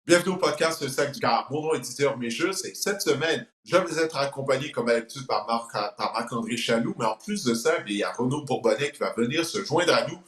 Bienvenue au podcast Le Sac du Car. Mon nom est Didier Orméjus et cette semaine, je vais être accompagné comme d'habitude par Marc-André Chaloux, mais en plus de ça, il y a Renaud Bourbonnais qui va venir se joindre à nous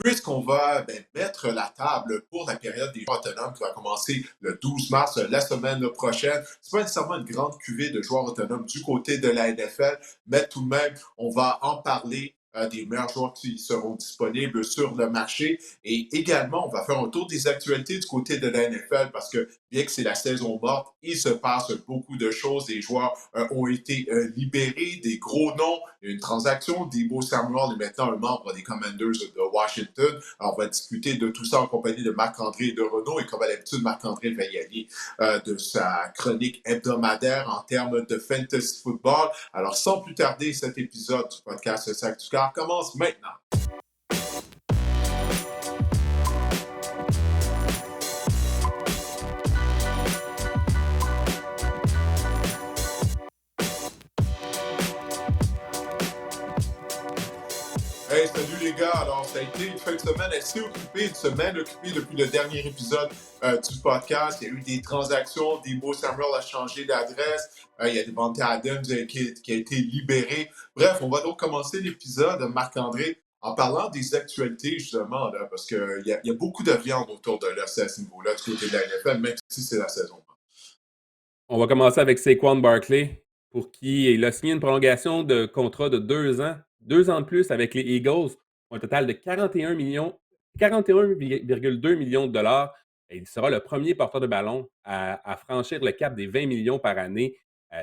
puisqu'on va mettre la table pour la période des joueurs autonomes qui va commencer le 12 mars, la semaine prochaine. C'est pas nécessairement une grande cuvée de joueurs autonomes du côté de la NFL, mais tout de même, on va en parler des meilleurs joueurs qui seront disponibles sur le marché. Et également, on va faire un tour des actualités du côté de la NFL parce que bien que c'est la saison morte, il se passe beaucoup de choses. Des joueurs ont été libérés, des gros noms, une transaction. Deebo Samuel est maintenant un membre des Commanders de Washington. Alors, on va discuter de tout ça en compagnie de Marc-André et de Renaud. Et comme à l'habitude, Marc-André va y aller de sa chronique hebdomadaire en termes de fantasy football. Alors, sans plus tarder, cet épisode du podcast Le Sac du Car commence maintenant. Hey, salut les gars! Alors, ça a été une fin de semaine assez occupée, une semaine occupée depuis le dernier épisode du podcast. Il y a eu des transactions, Deebo Samuel a changé d'adresse, il y a Devontae Adams qui a été libéré. Bref, on va donc commencer l'épisode, Marc-André, en parlant des actualités, justement, là, parce qu'il y a beaucoup de viande autour de l'OC à ce niveau-là, du côté de la NFL, même si c'est la saison. On va commencer avec Saquon Barkley, pour qui il a signé une prolongation de contrat de 2 ans, 2 ans de plus avec les Eagles, pour un total de 41,2 millions de dollars. Et il sera le premier porteur de ballon à franchir le cap des 20 millions par année.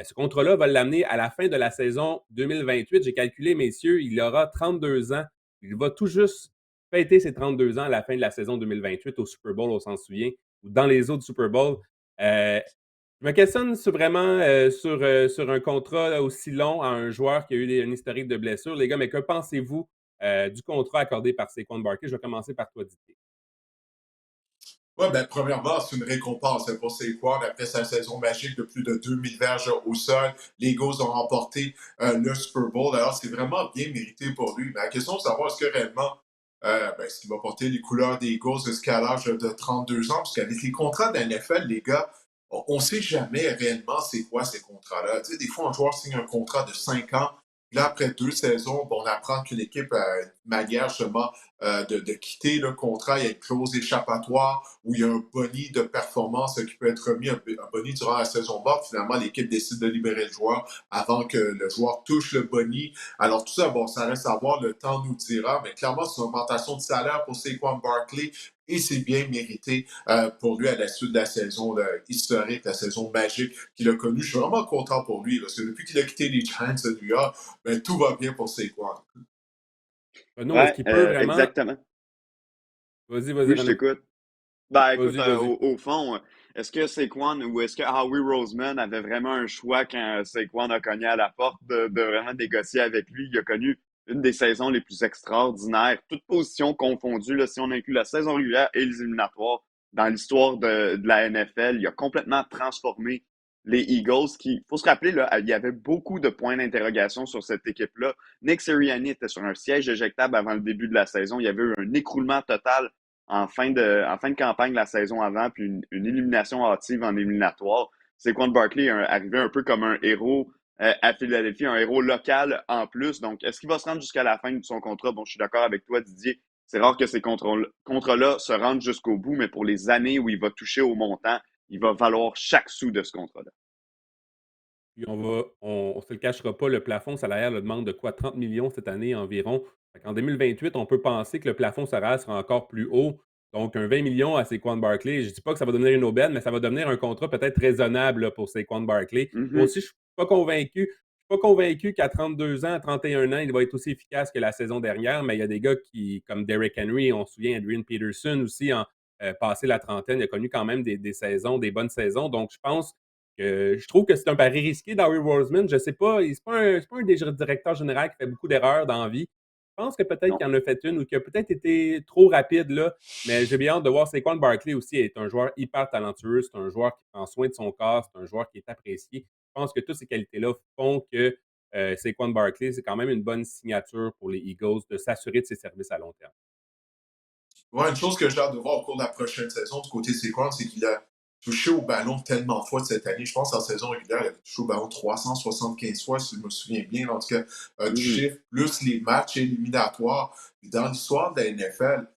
Ce contrat-là va l'amener à la fin de la saison 2028. J'ai calculé, messieurs, il aura 32 ans. Il va tout juste fêter ses 32 ans à la fin de la saison 2028 au Super Bowl, on s'en souvient, ou dans les autres Super Bowls. Je me questionne sur un contrat aussi long à un joueur qui a eu un historique de blessures. Les gars, mais que pensez-vous du contrat accordé par Saquon Barkley? Je vais commencer par toi, Didier. Oui, ben, premièrement, c'est une récompense pour Saquon après sa saison magique de plus de 2000 verges au sol. Les Eagles ont remporté le Super Bowl. Alors, c'est vraiment bien mérité pour lui. Mais la question de savoir est-ce que réellement, est-ce qu'il va porter les couleurs des Eagles jusqu'à l'âge de 32 ans? Parce qu'avec les contrats de la NFL, les gars, on ne sait jamais réellement c'est quoi ces contrats-là. Tu sais, des fois, un joueur signe un contrat de 5 ans. Là, après 2 saisons, on apprend qu'une équipe a une manière justement de quitter le contrat. Il y a une clause échappatoire où il y a un boni de performance qui peut être remis, un boni durant la saison morte. Finalement, l'équipe décide de libérer le joueur avant que le joueur touche le boni. Alors tout ça, bon, ça reste à voir, le temps nous dira, mais clairement, c'est une augmentation de salaire pour Saquon Barkley et c'est bien mérité pour lui à la suite de la saison historique, la saison magique qu'il a connue. Je suis vraiment content pour lui parce que depuis qu'il a quitté les Giants de New York, ben, tout va bien pour Saquon. Renaud, est-ce Ouais, qu'il peut vraiment. exactement. Vas-y, Oui, je Renaud. t'écoute. Ben, écoute, Vas-y. au fond, est-ce que Saquon ou est-ce que Howie Roseman avait vraiment un choix quand Saquon a cogné à la porte de vraiment négocier avec lui? Il a connu une des saisons les plus extraordinaires, toutes positions confondues, là, si on inclut la saison régulière et les éliminatoires dans l'histoire de la NFL. Il a complètement transformé les Eagles, qui, faut se rappeler, là, il y avait beaucoup de points d'interrogation sur cette équipe-là. Nick Sirianni était sur un siège éjectable avant le début de la saison. Il y avait eu un écroulement total en fin de campagne la saison avant, puis une élimination hâtive en éliminatoire. Saquon Barkley est arrivé un peu comme un héros à Philadelphie, un héros local en plus. Donc, est-ce qu'il va se rendre jusqu'à la fin de son contrat? Bon, je suis d'accord avec toi, Didier. C'est rare que ces contrats-là se rendent jusqu'au bout, mais pour les années où il va toucher au montant, il va valoir chaque sou de ce contrat-là. Puis on se le cachera pas, le plafond salarial demande de quoi? 30 millions cette année environ. En 2028, on peut penser que le plafond salarial sera encore plus haut. Donc, un 20 millions à Saquon Barkley, je ne dis pas que ça va devenir une aubaine, mais ça va devenir un contrat peut-être raisonnable là, pour Saquon Barkley. Moi Mhm. aussi, je ne suis pas convaincu. Je suis pas convaincu qu'à 32 ans, à 31 ans, il va être aussi efficace que la saison dernière, mais il y a des gars comme Derrick Henry, on se souvient, Adrian Peterson aussi, passé la trentaine, il a connu quand même des saisons, des bonnes saisons. Donc, je trouve que c'est un pari risqué d'Howie Roseman. Je sais pas, c'est pas un des directeurs généraux qui fait beaucoup d'erreurs dans la vie. Je pense que peut-être Non. qu'il en a fait une ou qu'il a peut-être été trop rapide, là. Mais j'ai bien hâte de voir. Saquon Barkley aussi est un joueur hyper talentueux. C'est un joueur qui prend soin de son corps. C'est un joueur qui est apprécié. Je pense que toutes ces qualités-là font que Saquon Barkley, c'est quand même une bonne signature pour les Eagles de s'assurer de ses services à long terme. Ouais, une chose que j'ai hâte de voir au cours de la prochaine saison du côté de Saquon, c'est qu'il a touché au ballon tellement de fois cette année. Je pense en saison régulière, il avait touché au ballon 375 fois, si je me souviens bien, en tout cas, du Mhm. chiffre, plus les matchs éliminatoires. Puis dans l'histoire de la NFL,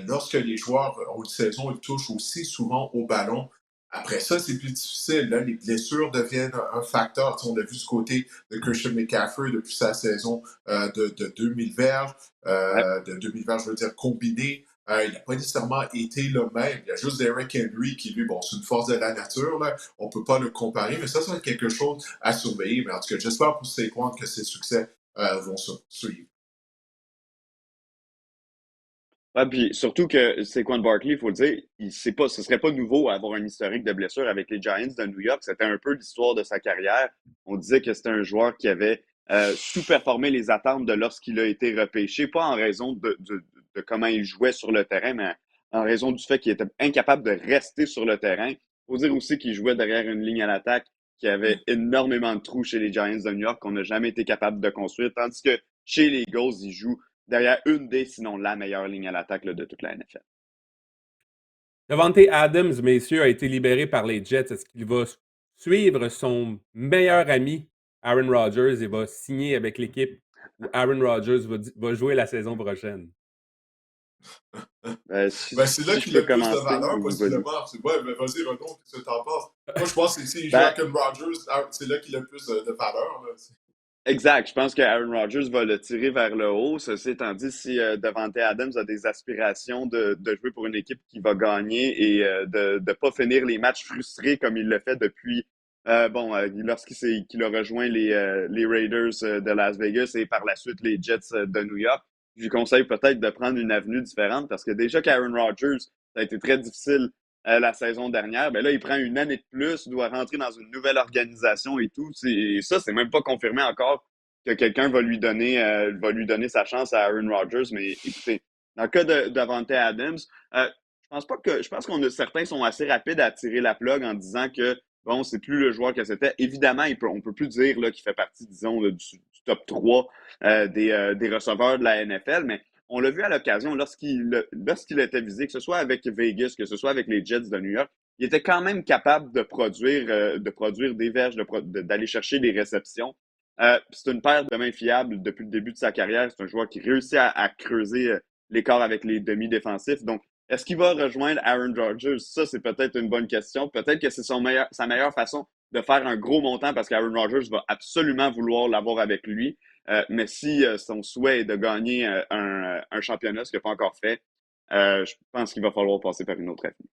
lorsque les joueurs ont une saison, ils touchent aussi souvent au ballon. Après ça, c'est plus difficile. Là, les blessures deviennent un facteur. Tu sais, on a vu ce côté de Christian McCaffrey depuis sa saison de 2000 verges, Ouais. de 2000 verges, je veux dire, combiné. Il n'a pas nécessairement été le même. Il y a juste Derrick Henry qui, lui, bon, c'est une force de la nature. Là. On ne peut pas le comparer, mais ça va être quelque chose à surveiller. Mais en tout cas, j'espère pour Saquon que ses succès vont suivre. Ouais, puis surtout que Saquon Barkley, il faut le dire, ce serait pas nouveau à avoir un historique de blessure avec les Giants de New York. C'était un peu l'histoire de sa carrière. On disait que c'était un joueur qui avait sous-performé les attentes de lorsqu'il a été repêché, pas en raison de comment il jouait sur le terrain, mais en raison du fait qu'il était incapable de rester sur le terrain. Il faut dire aussi qu'il jouait derrière une ligne à l'attaque qui avait énormément de trous chez les Giants de New York qu'on n'a jamais été capable de construire, tandis que chez les Eagles, il joue derrière une des, sinon la meilleure ligne à l'attaque là, de toute la NFL. Davante Adams, messieurs, a été libéré par les Jets. Est-ce qu'il va suivre son meilleur ami, Aaron Rodgers, et va signer avec l'équipe où Aaron Rodgers va jouer la saison prochaine? Ben, c'est là Si je qu'il a peux le plus de commencer, valeur, ou vas-y. possiblement. Ouais, mais vas-y, Renaud, qu'est-ce que t'en penses? Moi, je pense que s'il joue Ben, avec Rodgers, c'est là qu'il a le plus de valeur. Là. exact. Je pense que Aaron Rodgers va le tirer vers le haut. Ceci étant dit, si Davante Adams a des aspirations de jouer pour une équipe qui va gagner et de ne pas finir les matchs frustrés comme il le fait depuis qu'il a rejoint les Raiders de Las Vegas et par la suite les Jets de New York, je lui conseille peut-être de prendre une avenue différente parce que déjà qu'Aaron Rodgers, ça a été très difficile la saison dernière, ben là, il prend une année de plus, doit rentrer dans une nouvelle organisation et tout. C'est même pas confirmé encore que quelqu'un va lui donner sa chance à Aaron Rodgers. Mais écoutez, dans le cas de Davante Adams, je pense qu'on a certains sont assez rapides à tirer la plug en disant que bon, c'est plus le joueur que c'était. Évidemment, on peut plus dire là, qu'il fait partie, disons, là, du top 3 des receveurs de la NFL, mais on l'a vu à l'occasion lorsqu'il était visé, que ce soit avec Vegas, que ce soit avec les Jets de New York, il était quand même capable de produire des verges, d'aller chercher des réceptions. C'est une paire de mains fiables depuis le début de sa carrière. C'est un joueur qui réussit à creuser l'écart avec les demi-défensifs. Donc, est-ce qu'il va rejoindre Aaron Rodgers? Ça, c'est peut-être une bonne question. Peut-être que c'est sa meilleure façon de faire un gros montant parce qu'Aaron Rodgers va absolument vouloir l'avoir avec lui. Mais si son souhait est de gagner un championnat, ce qu'il n'a pas encore fait, je pense qu'il va falloir passer par une autre avenue.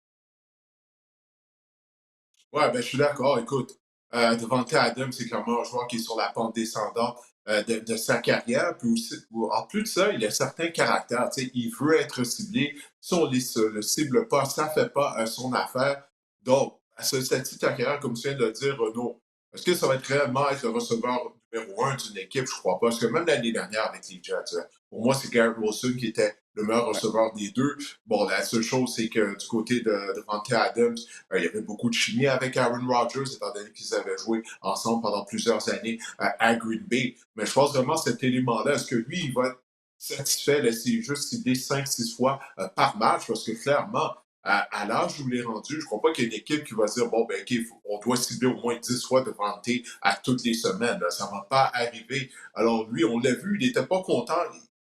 Ouais, ben, je suis d'accord. Écoute, Devante Adams, c'est clairement un joueur qui est sur la pente descendante de sa carrière. Puis aussi, en plus de ça, il a certains caractères. Tu sais, il veut être ciblé. Si on le cible pas, ça fait pas son affaire. Donc, à ce stade de ta carrière, comme tu viens de le dire, Renaud, est-ce que ça va être réellement être le receveur numéro un d'une équipe? Je crois pas. Parce que même l'année dernière avec les Jets, pour moi, c'est Garrett Wilson qui était le meilleur Ouais. receveur des deux. Bon, la seule chose, c'est que du côté de Devante Adams, il y avait beaucoup de chimie avec Aaron Rodgers, étant donné qu'ils avaient joué ensemble pendant plusieurs années à Green Bay. Mais je pense vraiment cet élément-là, est-ce que lui, il va être satisfait d'essayer juste cibler 5-6 fois par match? Parce que clairement, à l'âge où il est rendu, je ne crois pas qu'il y ait une équipe qui va dire bon, ben, OK, on doit cibler au moins 10 fois devant T à toutes les semaines. Là. Ça ne va pas arriver. Alors, lui, on l'a vu, il n'était pas content.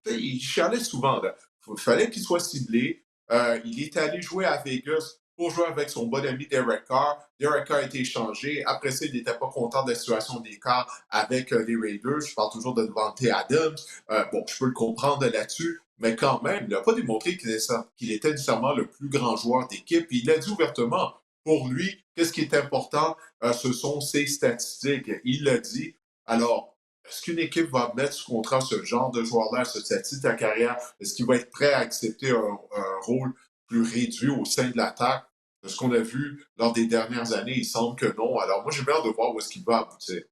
Il chialait souvent. Là. Il fallait qu'il soit ciblé. Il est allé jouer à Vegas pour jouer avec son bon ami Derek Carr. Derek Carr a été échangé. Après ça, il n'était pas content de la situation des Carr avec les Raiders. Je parle toujours de Devante Adams. Bon, je peux le comprendre là-dessus, mais quand même, il n'a pas démontré qu'il était nécessairement le plus grand joueur d'équipe. Il l'a dit ouvertement. Pour lui, qu'est-ce qui est important? Ce sont ses statistiques. Il l'a dit. Alors, est-ce qu'une équipe va mettre sous contrat ce genre de joueur-là à ce stade de ta carrière? Est-ce qu'il va être prêt à accepter un rôle plus réduit au sein de l'attaque? De ce qu'on a vu lors des dernières années, il semble que non. Alors moi, j'ai peur de voir où est-ce qu'il va aboutir.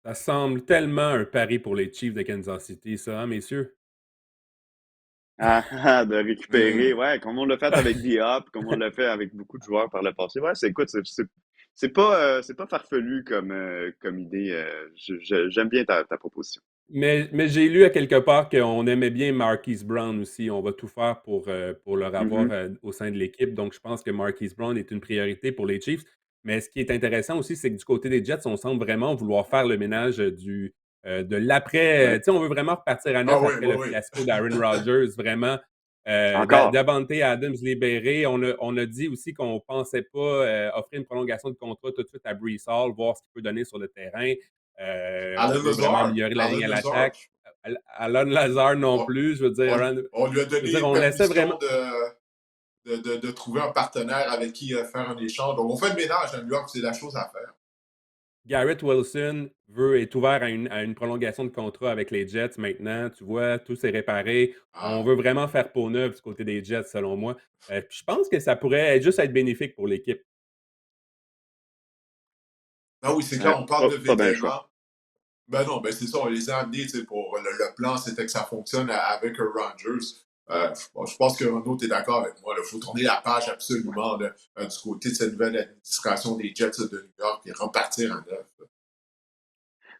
Ça semble tellement un pari pour les Chiefs de Kansas City, ça, hein, messieurs? De récupérer, ouais, comme on l'a fait avec D-Hop, comme on l'a fait avec beaucoup de joueurs par le passé. Ouais, écoute, c'est pas farfelu comme idée. J'aime bien ta proposition. Mais j'ai lu à quelque part qu'on aimait bien Marquise Brown aussi. On va tout faire pour le revoir Mhm. au sein de l'équipe. Donc, je pense que Marquise Brown est une priorité pour les Chiefs. Mais ce qui est intéressant aussi, c'est que du côté des Jets, on semble vraiment vouloir faire le ménage de l'après. Ouais. Tu sais, on veut vraiment repartir à Ah neuf oui, après oui, le oui. fiasco d'Aaron Rodgers. Vraiment, Encore. Davante Adams libéré. On a dit aussi qu'on ne pensait pas offrir une prolongation de contrat tout de suite à Brees Hall, voir ce qu'il peut donner sur le terrain. On Alan veut vraiment Lazard. améliorer la ligne Alan à Lazard. l'attaque. Alan Lazare non On, plus. Je veux dire, on lui a je veux dire, donné on laissait vraiment. permission de trouver un partenaire avec qui faire un échange. Donc, on fait le ménage à New York, c'est la chose à faire. Garrett Wilson est ouvert à une prolongation de contrat avec les Jets maintenant. Tu vois, tout s'est réparé. On Ah, veut vraiment faire peau neuve du côté des Jets, selon moi. Puis je pense que ça pourrait juste être bénéfique pour l'équipe. ah oui, c'est Ouais. clair, on parle Pas, de pas bien le choix. vétérans. Ben non, ben c'est ça, on les a amenés, tu sais, pour le plan, c'était que ça fonctionne avec Rogers. Bon, je pense que Renaud, tu es d'accord avec moi. Il faut tourner la page Ouais. absolument là, du côté de cette nouvelle administration des Jets de New York et repartir en neuf.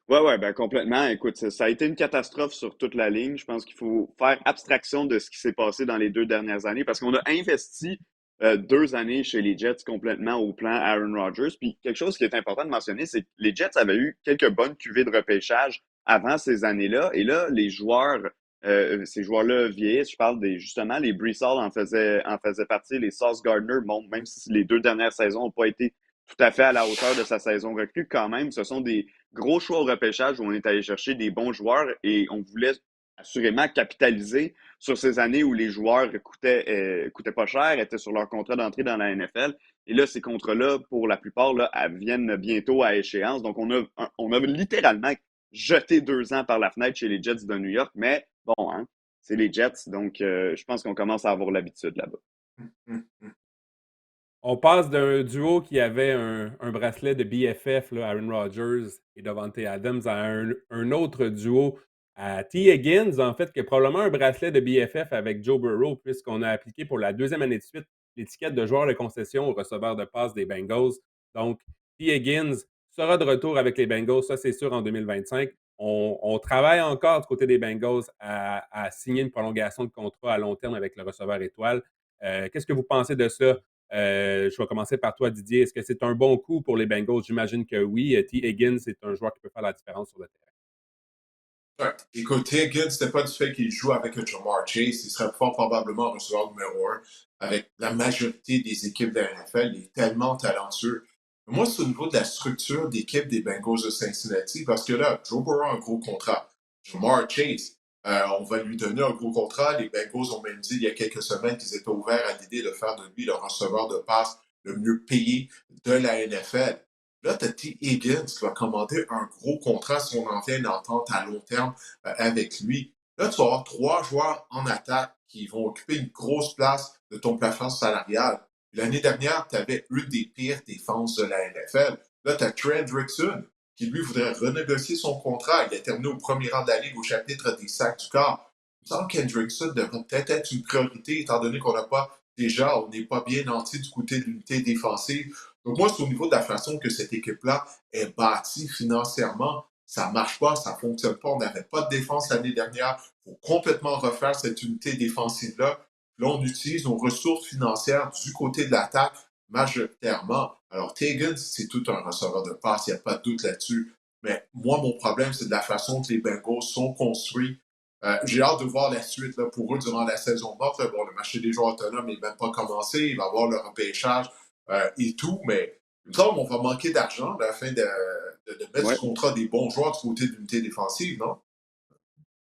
Ouais, ouais, ben complètement. Écoute, ça a été une catastrophe sur toute la ligne. Je pense qu'il faut faire abstraction de ce qui s'est passé dans les 2 dernières années parce qu'on a investi 2 années chez les Jets complètement au plan Aaron Rodgers. Puis quelque chose qui est important de mentionner, c'est que les Jets avaient eu quelques bonnes cuvées de repêchage avant ces années-là. Et là, les joueurs, ces joueurs-là vieillissent. Je parle des justement les Brees Hall en faisaient partie, les Sauce Gardner, bon, même si les 2 dernières saisons n'ont pas été tout à fait à la hauteur de sa saison recrue, quand même, ce sont des gros choix au repêchage où on est allé chercher des bons joueurs et on voulait assurément capitaliser sur ces années où les joueurs coûtaient pas cher, étaient sur leur contrat d'entrée dans la NFL. Et là, ces contrats-là, pour la plupart, là, viennent bientôt à échéance. Donc, on a littéralement jeté 2 ans par la fenêtre chez les Jets de New York. Mais bon, hein, c'est les Jets. Donc, je pense qu'on commence à avoir l'habitude là-bas. On passe d'un duo qui avait un bracelet de BFF, là, Aaron Rodgers et Davante Adams, à un autre duo, à T. Higgins, en fait, qui a probablement un bracelet de BFF avec Joe Burrow, puisqu'on a appliqué pour la deuxième année de suite l'étiquette de joueur de concession au receveur de passe des Bengals. Donc, T. Higgins sera de retour avec les Bengals, ça c'est sûr, en 2025. On travaille encore du côté des Bengals à signer une prolongation de contrat à long terme avec le receveur étoile. Qu'est-ce que vous pensez de ça? Je vais commencer par toi, Didier. Est-ce que c'est un bon coup pour les Bengals? J'imagine que oui. T. Higgins, c'est un joueur qui peut faire la différence sur le terrain. Ouais. Écoute, Higgins, c'était pas du fait qu'il joue avec Jamar Chase. Il serait fort probablement receveur numéro un avec la majorité des équipes de la NFL. Il est tellement talentueux. Moi, c'est au niveau de la structure d'équipe des Bengals de Cincinnati parce que là, Joe Burrow a un gros contrat. Jamar Chase, on va lui donner un gros contrat. Les Bengals ont même dit il y a quelques semaines qu'ils étaient ouverts à l'idée de faire de lui le receveur de passe le mieux payé de la NFL. Là, tu as T. Higgins qui va commander un gros contrat si on en vient une entente à long terme avec lui. Là, tu vas avoir 3 joueurs en attaque qui vont occuper une grosse place de ton plafond salarial. L'année dernière, tu avais une des pires défenses de la NFL. Là, tu as Trey Hendrickson qui, lui, voudrait renégocier son contrat. Il a terminé au premier rang de la Ligue au chapitre des sacs du corps. Il me semble qu'Hendrickson devrait peut-être être une priorité, étant donné qu'on n'a pas déjà, on n'est pas bien nanti du côté de l'unité défensive. Donc, moi, c'est au niveau de la façon que cette équipe-là est bâtie financièrement. Ça ne marche pas, ça ne fonctionne pas. On n'avait pas de défense l'année dernière. Il faut complètement refaire cette unité défensive-là. Là, on utilise nos ressources financières du côté de l'attaque majoritairement. Alors, Higgins, c'est tout un receveur de passe, il n'y a pas de doute là-dessus. Mais moi, mon problème, c'est de la façon que les Bengals sont construits. J'ai hâte de voir la suite là, pour eux durant la saison morte. Là. Bon, le marché des joueurs autonomes n'est même pas commencé. Il va y avoir le repêchage et tout, mais il me semble qu'on va manquer d'argent à la fin de mettre Ouais. du contrat des bons joueurs du côté de l'unité défensive, non?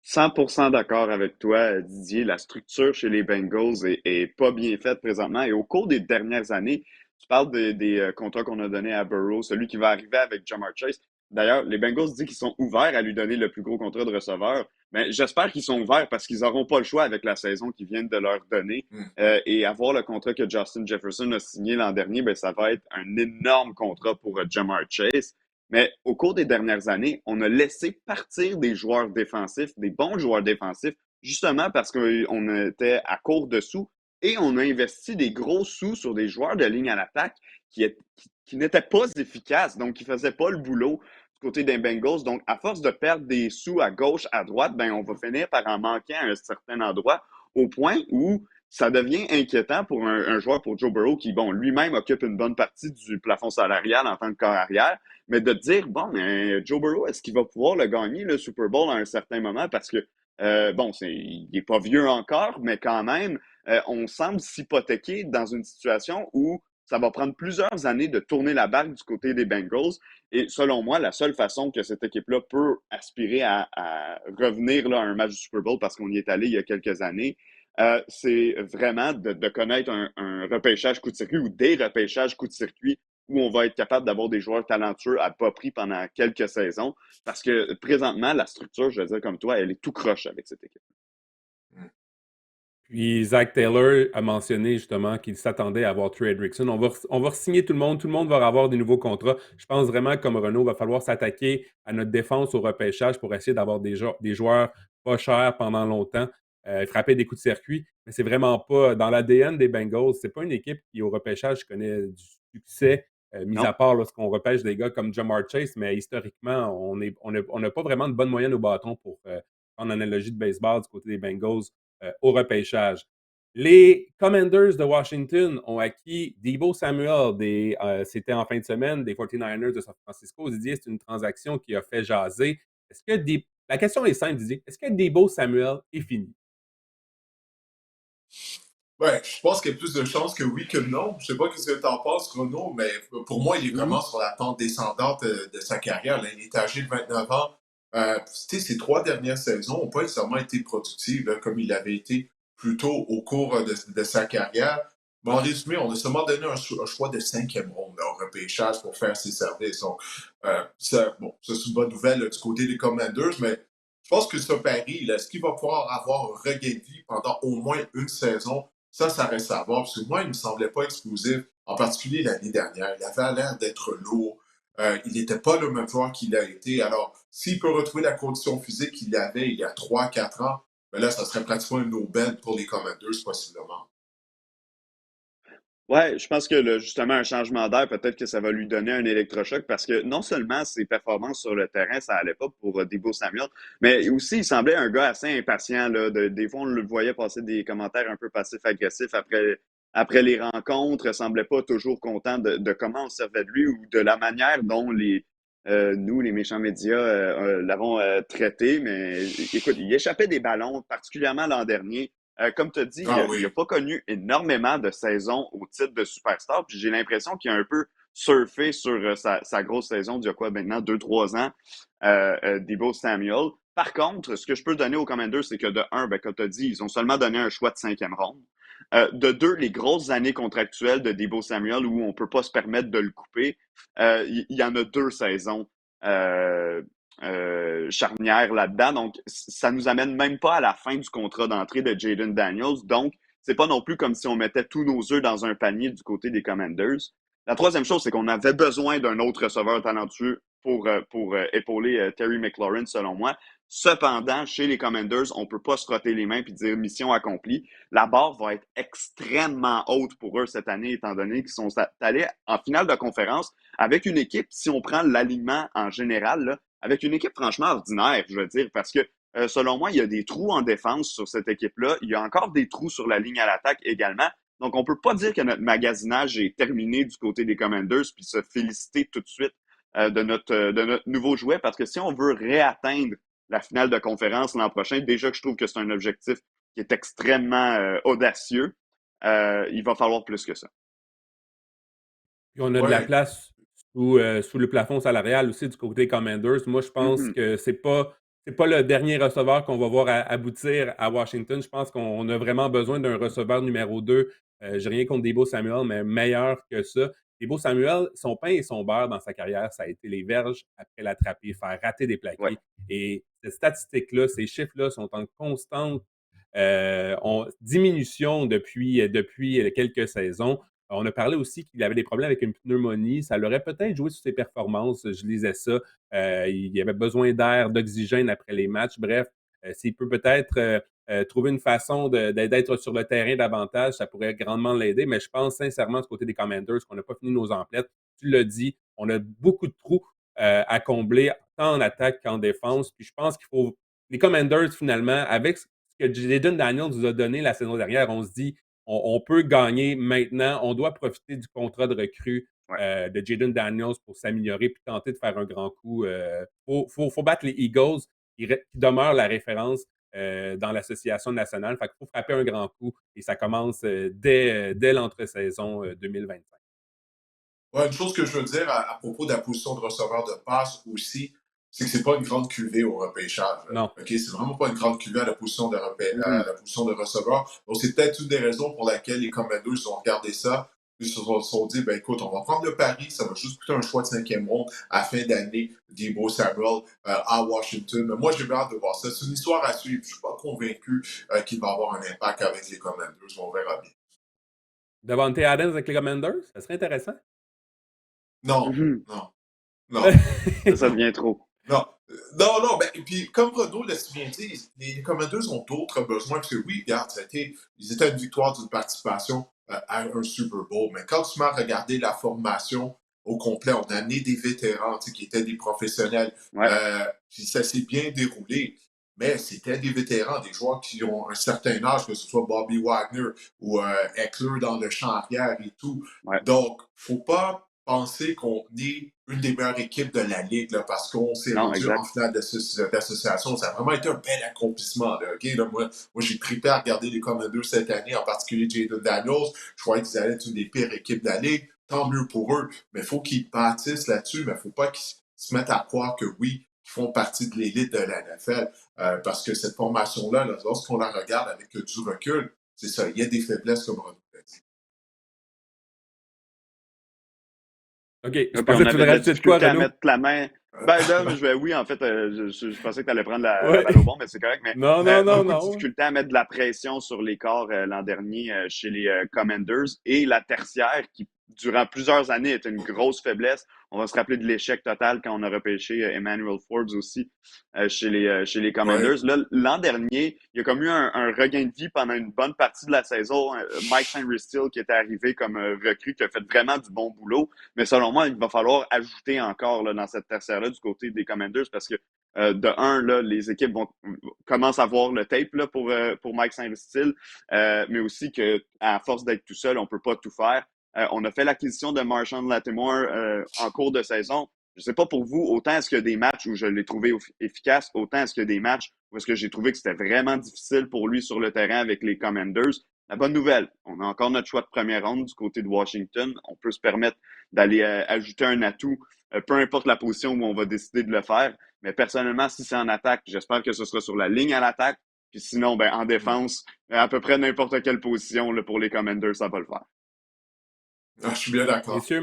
100% d'accord avec toi, Didier. La structure chez les Bengals est pas bien faite présentement. Et au cours des dernières années, tu parles des contrats qu'on a donnés à Burrow, celui qui va arriver avec Jamar Chase. D'ailleurs, les Bengals disent qu'ils sont ouverts à lui donner le plus gros contrat de receveur. Mais j'espère qu'ils sont ouverts parce qu'ils n'auront pas le choix avec la saison qu'ils viennent de leur donner. Mm. Et avoir le contrat que Justin Jefferson a signé l'an dernier, ben, ça va être un énorme contrat pour Jamar Chase. Mais au cours des dernières années, on a laissé partir des joueurs défensifs, des bons joueurs défensifs, justement parce qu'on était à court de sous et on a investi des gros sous sur des joueurs de ligne à l'attaque qui n'étaient pas efficaces, donc qui ne faisaient pas le boulot. côté des Bengals. Donc, à force de perdre des sous à gauche, à droite, ben, on va finir par en manquer à un certain endroit au point où ça devient inquiétant pour un joueur, pour Joe Burrow, qui, bon, lui-même occupe une bonne partie du plafond salarial en tant que corps arrière, mais de te dire, bon, mais Joe Burrow, est-ce qu'il va pouvoir le gagner, le Super Bowl, à un certain moment? Parce que, bon, il n'est pas vieux encore, mais quand même, on semble s'hypothéquer dans une situation où ça va prendre plusieurs années de tourner la balle du côté des Bengals. Et selon moi, la seule façon que cette équipe-là peut aspirer à revenir là, à un match du Super Bowl, parce qu'on y est allé il y a quelques années, c'est vraiment de connaître un repêchage coup de circuit ou des repêchages coup de circuit où on va être capable d'avoir des joueurs talentueux à bas prix pendant quelques saisons. Parce que présentement, la structure, je vais dire comme toi, elle est tout croche avec cette équipe. Puis Zach Taylor a mentionné justement qu'il s'attendait à avoir Trey Hendrickson. On va signer tout le monde va avoir des nouveaux contrats. Je pense vraiment que comme Renault, il va falloir s'attaquer à notre défense au repêchage pour essayer d'avoir des joueurs pas chers pendant longtemps, frapper des coups de circuit. Mais c'est vraiment pas dans l'ADN des Bengals. C'est pas une équipe qui, au repêchage, connaît du succès, mis à Non? part lorsqu'on repêche des gars comme Jamar Chase, mais historiquement, on n'a pas vraiment de bonne moyenne au bâton pour prendre l'analogie de baseball du côté des Bengals au repêchage. Les Commanders de Washington ont acquis Deebo Samuel, c'était en fin de semaine, des 49ers de San Francisco. Didier, c'est une transaction qui a fait jaser. La question est simple, Didier. Est-ce que Deebo Samuel est fini? Ouais, je pense qu'il y a plus de chances que oui que non. Je sais pas ce que tu en penses, Renaud, mais pour moi, il est vraiment Mhm. sur la pente descendante de sa carrière. Là. Il est âgé de 29 ans. Ses 3 dernières saisons n'ont pas nécessairement été productives là, comme il avait été plus tôt au cours de sa carrière. Mais en résumé, on a seulement donné un choix de 5e ronde là, au repêchage pour faire ses services. Donc, bon, ça c'est une bonne nouvelle là, du côté des Commanders, mais je pense que ce pari, là, est-ce qu'il va pouvoir avoir un regain de vie pendant au moins une saison? Ça reste à voir, parce que moi, il ne me semblait pas explosif, en particulier l'année dernière. Il avait l'air d'être lourd. Il n'était pas le même joueur qu'il a été. Alors, s'il peut retrouver la condition physique qu'il avait il y a 3 4 ans, ben là, ça serait pratiquement une aubaine pour les Commanders, possiblement. Ouais, je pense que justement, un changement d'air, peut-être que ça va lui donner un électrochoc parce que non seulement ses performances sur le terrain, ça allait pas pour Deebo Samuel, mais aussi il semblait un gars assez impatient. Là, des fois, on le voyait passer des commentaires un peu passifs-agressifs après les rencontres, il semblait pas toujours content de comment on servait de lui ou de la manière dont nous, les méchants médias, l'avons traité. Mais écoute, il échappait des ballons, particulièrement l'an dernier. Comme tu as dit, Ah il n'a oui. pas connu énormément de saisons au titre de superstar. Puis j'ai l'impression qu'il a un peu surfé sur sa grosse saison d'il y a quoi maintenant, 2, 3 ans, Deebo Samuel. Par contre, ce que je peux donner aux Commanders, c'est que de un, ben, comme tu as dit, ils ont seulement donné un choix de 5e ronde. De deux, les grosses années contractuelles de Deebo Samuel où on ne peut pas se permettre de le couper, il y en a 2 saisons. Charnière là-dedans. Donc, ça nous amène même pas à la fin du contrat d'entrée de Jaden Daniels. Donc, c'est pas non plus comme si on mettait tous nos œufs dans un panier du côté des Commanders. La troisième chose, c'est qu'on avait besoin d'un autre receveur talentueux pour épauler Terry McLaurin, selon moi. Cependant, chez les Commanders, on peut pas se frotter les mains et dire mission accomplie. La barre va être extrêmement haute pour eux cette année, étant donné qu'ils sont allés en finale de conférence avec une équipe, si on prend l'alignement en général, là, avec une équipe franchement ordinaire, je veux dire, parce que selon moi, il y a des trous en défense sur cette équipe-là. Il y a encore des trous sur la ligne à l'attaque également. Donc, on ne peut pas dire que notre magasinage est terminé du côté des Commanders puis se féliciter tout de suite de notre nouveau jouet parce que si on veut réatteindre la finale de conférence l'an prochain, déjà que je trouve que c'est un objectif qui est extrêmement audacieux, il va falloir plus que ça. Puis on a de la Ouais. place sous le plafond salarial aussi du côté Commanders. Moi, je pense Mhm. que c'est pas le dernier receveur qu'on va voir aboutir à Washington. Je pense qu'on a vraiment besoin d'un receveur numéro 2. J'ai rien contre Deebo Samuel, mais meilleur que ça. Deebo Samuel, son pain et son beurre dans sa carrière, ça a été les verges après l'attraper, faire rater des Ouais. plaqués. Et cette statistique-là, ces chiffres-là sont en constante diminution depuis quelques saisons. On a parlé aussi qu'il avait des problèmes avec une pneumonie. Ça l'aurait peut-être joué sur ses performances. Je lisais ça. Il avait besoin d'air, d'oxygène après les matchs. Bref, s'il peut peut-être trouver une façon d'être sur le terrain davantage, ça pourrait grandement l'aider. Mais je pense sincèrement du côté des Commanders qu'on n'a pas fini nos emplettes. Tu l'as dit, on a beaucoup de trous à combler tant en attaque qu'en défense. Puis je pense qu'il faut. Les Commanders, finalement, avec ce que Jaden Daniels nous a donné la saison dernière, on se dit on peut gagner maintenant. On doit profiter du contrat de recrue Ouais. de Jaden Daniels pour s'améliorer puis tenter de faire un grand coup. Faut battre les Eagles qui demeurent la référence dans l'association nationale. Fait qu'il faut frapper un grand coup et ça commence dès l'entre-saison 2025. Ouais, une chose que je veux dire à propos de la position de receveur de passe aussi, c'est que c'est pas une grande cuvée au repêchage. Non. OK? C'est vraiment pas une grande cuvée à la position à Mhm. la position de receveur. Donc, c'est peut-être une des raisons pour laquelle les Commanders ont regardé ça. Ils se sont dit, ben écoute, on va prendre le pari, ça va juste coûter un choix de 5e ronde à fin d'année, Deebo Samuel à Washington. Mais moi, j'ai hâte de voir ça. C'est une histoire à suivre. Je suis pas convaincu qu'il va avoir un impact avec les Commanders. On verra bien. Davante Adams avec les Commanders, ça serait intéressant. Non, Mhm. non, non. Ça Non. devient trop. Non, non, ben, et puis comme Renaud l'a si bien dit, les Commanders ont d'autres besoins, parce que oui, regarde, ils étaient à une victoire d'une participation à un Super Bowl, mais quand tu m'as regardé la formation au complet, on a amené des vétérans, tu sais, qui étaient des professionnels, Ouais. puis ça s'est bien déroulé, mais c'était des vétérans, des joueurs qui ont un certain âge, que ce soit Bobby Wagner ou Eckler dans le champ arrière et tout. Ouais. Donc, faut pas penser qu'on est une des meilleures équipes de la Ligue là, parce qu'on s'est Non, rendu en exact. finale d'association. Ça a vraiment été un bel accomplissement. Là, okay? Là, moi, j'ai trippé à regarder les Commanders cette année, en particulier Jaden Daniels. Je croyais qu'ils allaient être une des pires équipes de la Ligue. Tant mieux pour eux. Mais il faut qu'ils bâtissent là-dessus, mais il ne faut pas qu'ils se mettent à croire que oui, ils font partie de l'élite de la NFL. Parce que cette formation-là, là, lorsqu'on la regarde avec du recul, c'est ça, il y a des faiblesses comme Renaud l'a dit. OK, je Puis pensais on que tu avait voulais de la rajouter de quoi, difficulté à Renaud? mettre la main. Ben, là, oui, en fait, je pensais que tu allais prendre la Ouais. balle au bon, mais c'est correct. Mais Non, non, non, beaucoup de non. difficulté à mettre de la pression sur les corps l'an dernier chez les Commanders. Et la tertiaire, qui, durant plusieurs années, était une grosse faiblesse. On va se rappeler de l'échec total quand on a repêché Emmanuel Forbes aussi chez les Ouais. Commanders. Là, l'an dernier, il y a comme eu un regain de vie pendant une bonne partie de la saison. Mike Sainristil, qui était arrivé comme recrue, qui a fait vraiment du bon boulot. Mais selon moi, il va falloir ajouter encore là, dans cette tertiaire-là du côté des Commanders parce que de un, là, les équipes commencent à voir le tape là, pour Mike Saint-Style, mais aussi qu'à force d'être tout seul, on ne peut pas tout faire. On a fait l'acquisition de Marshall Lattimore en cours de saison. Je ne sais pas pour vous, autant est-ce qu'il y a des matchs où je l'ai trouvé efficace, autant est-ce qu'il y a des matchs où est-ce que j'ai trouvé que c'était vraiment difficile pour lui sur le terrain avec les Commanders. La bonne nouvelle, on a encore notre choix de première ronde du côté de Washington. On peut se permettre d'aller ajouter un atout, peu importe la position où on va décider de le faire. Mais personnellement, si c'est en attaque, j'espère que ce sera sur la ligne à l'attaque. Puis sinon, ben, en défense, à peu près n'importe quelle position là, pour les Commanders, ça va le faire. Ah, je suis bien d'accord. Messieurs,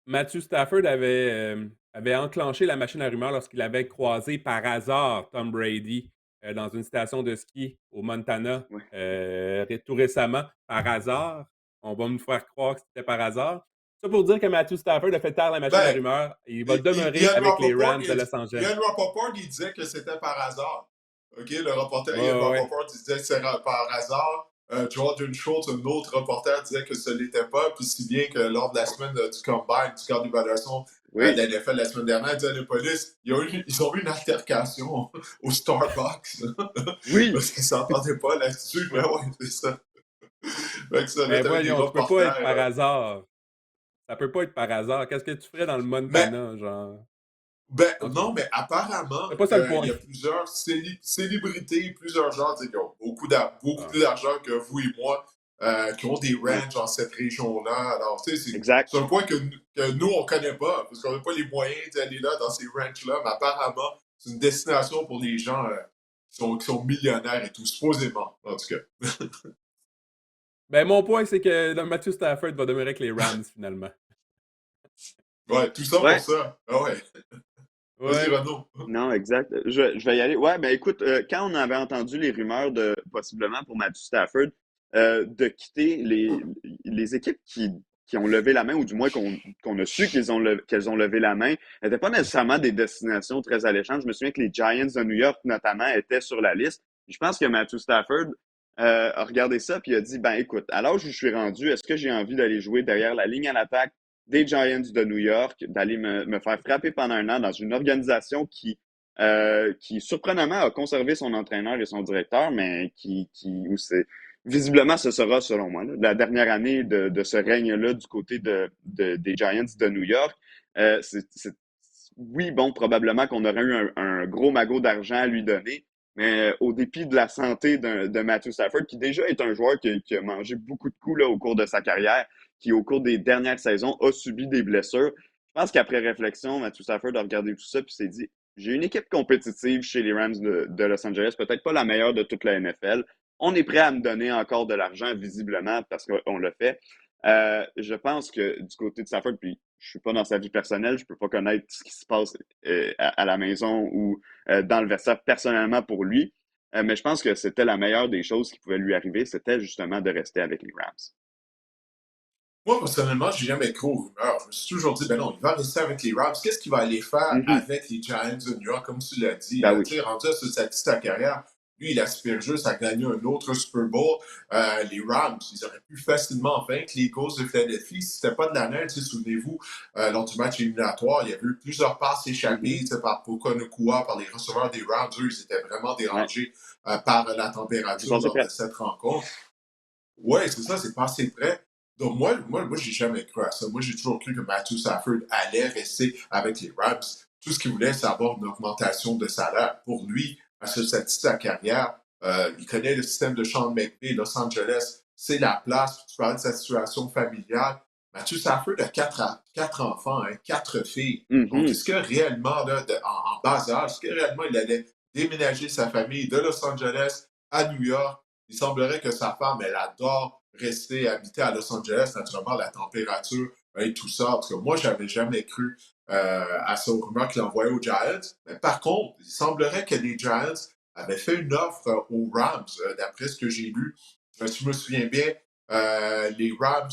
Matthew Stafford avait enclenché la machine à rumeurs lorsqu'il avait croisé par hasard Tom Brady dans une station de ski au Montana Ouais. tout récemment. Par hasard. On va me faire croire que c'était par hasard. Ça pour dire que Matthew Stafford a fait taire la machine à Ben, rumeurs. Il va demeurer Ian avec les Rappaport, Rams de Los Angeles. Ian Rappaport, il disait que c'était par hasard. OK, le reporter Ouais, Ian ouais, ouais. Rappaport disait que c'était par hasard. Jordan Schultz, un autre reporter, disait que ce n'était pas. Puis si bien que lors de la semaine du Combine, du cadre d'évaluation de Oui, la NFL la semaine dernière, Indianapolis, ils ont eu une altercation au Starbucks. oui, Parce qu'ils ne s'entendaient pas là-dessus. Mais ouais, c'est ça. Fait que ça, là, Mais t'avais des voyons, ça peut pas être reporters. par hasard. Ça peut pas être par hasard. Qu'est-ce que tu ferais dans le Mais Montana, genre? Ben En tout non, cas, mais apparemment, c'est pas ça le il point. y a plusieurs célébrités, plusieurs gens tu sais, qui ont beaucoup Ah, plus d'argent que vous et moi, qui ont des ouais, ranchs dans cette région-là. Alors, tu sais, exact. c'est un point que nous, on ne connaît pas, parce qu'on n'a pas les moyens d'aller là, dans ces ranchs-là, mais apparemment, c'est une destination pour les gens qui sont millionnaires et tout, supposément, en tout cas. ben, mon point, c'est que Matthew Stafford va demeurer avec les Rams, finalement. Ouais, tout ça pour Ouais, ça. Ah ouais. Vas-y, Ouais. Renaud. non, exact. Je vais y aller. Ouais, ben écoute, quand on avait entendu les rumeurs de possiblement pour Matthew Stafford de quitter les équipes qui ont levé la main, ou du moins qu'on a su qu'elles ont levé la main, n'étaient pas nécessairement des destinations très alléchantes. Je me souviens que les Giants de New York, notamment, étaient sur la liste. Je pense que Matthew Stafford a regardé ça puis a dit, ben écoute, à l'âge où je suis rendu, est-ce que j'ai envie d'aller jouer derrière la ligne à l'attaque des Giants de New York, d'aller me faire frapper pendant un an dans une organisation qui surprenamment a conservé son entraîneur et son directeur, mais où visiblement ce sera, selon moi, là, la dernière année de ce règne-là du côté des Giants de New York. Oui, bon, probablement qu'on aurait eu un gros magot d'argent à lui donner, mais au dépit de la santé de Matthew Stafford, qui déjà est un joueur qui a mangé beaucoup de coups là, au cours de sa carrière, qui au cours des dernières saisons a subi des blessures. Je pense qu'après réflexion, Matthew Stafford a regardé tout ça et s'est dit, j'ai une équipe compétitive chez les Rams de Los Angeles, peut-être pas la meilleure de toute la NFL. On est prêt à me donner encore de l'argent, visiblement, parce qu'on le fait. Je pense que du côté de Stafford, puis je suis pas dans sa vie personnelle, je peux pas connaître ce qui se passe à la maison ou dans le vestiaire personnellement pour lui, mais je pense que c'était la meilleure des choses qui pouvait lui arriver, c'était justement de rester avec les Rams. Moi, personnellement, j'ai jamais cru aux rumeurs. Je me suis toujours dit, ben non, il va rester avec les Rams. Qu'est-ce qu'il va aller faire Mhm. avec les Giants de New York, comme tu l'as dit? Ben Tu sais, oui. rendu à sa petite carrière, lui, il aspire juste à gagner un autre Super Bowl. Les Rams, ils auraient pu facilement vaincre les Eagles de Philadelphie. Si c'était pas de la neige, tu sais, souvenez-vous, lors du match éliminatoire, il y avait eu plusieurs passes échappées, Mhm. tu sais, par Puka Nacua, par les receveurs des Rams. Eux, ils étaient vraiment Ouais. dérangés par la Ils température passaient lors de prêts. cette rencontre. Ouais, c'est ça, c'est pas assez près. Donc, moi, j'ai jamais cru à ça. Moi, j'ai toujours cru que Matthew Stafford allait rester avec les Rams. Tout ce qu'il voulait, c'est avoir une augmentation de salaire. Pour lui, à ce stade de sa carrière, il connaît le système de Sean McVay, Los Angeles, c'est la place. Tu parles de sa situation familiale. Matthew Stafford a quatre enfants, hein, quatre filles. Donc, Mhm. est-ce que réellement, là, en bas âge, est-ce que réellement il allait déménager sa famille de Los Angeles à New York? Il semblerait que sa femme, elle adore rester habiter à Los Angeles. Naturellement, la température et tout ça. En tout cas, moi, j'avais jamais cru à ce rumeur qu'il envoyait aux Giants. Mais par contre, il semblerait que les Giants avaient fait une offre aux Rams, d'après ce que j'ai lu. Si je me souviens bien, les Rams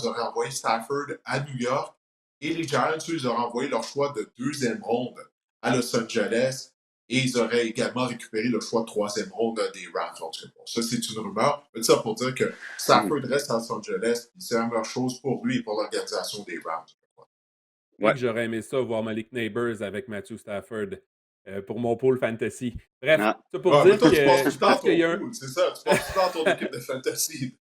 auraient envoyé Stafford à New York et les Giants, eux, ils auraient envoyé leur choix de deuxième ronde à Los Angeles. Et ils auraient également récupéré le choix de troisième ronde des Rams. Donc, bon, ça, c'est une rumeur. Mais ça pour dire que Mhm. Stafford reste à Los Angeles. C'est la meilleure chose pour lui et pour l'organisation des Rams. Et Ouais. que j'aurais aimé ça, voir Malik Neighbors avec Matthew Stafford pour mon pool fantasy. Bref, Ah. ça pour Ouais, mais dire toi, que tu passes tout je le temps à pense qu'il ton y a un. pool, c'est ça. Tu passes tout le temps à ton équipe de fantasy.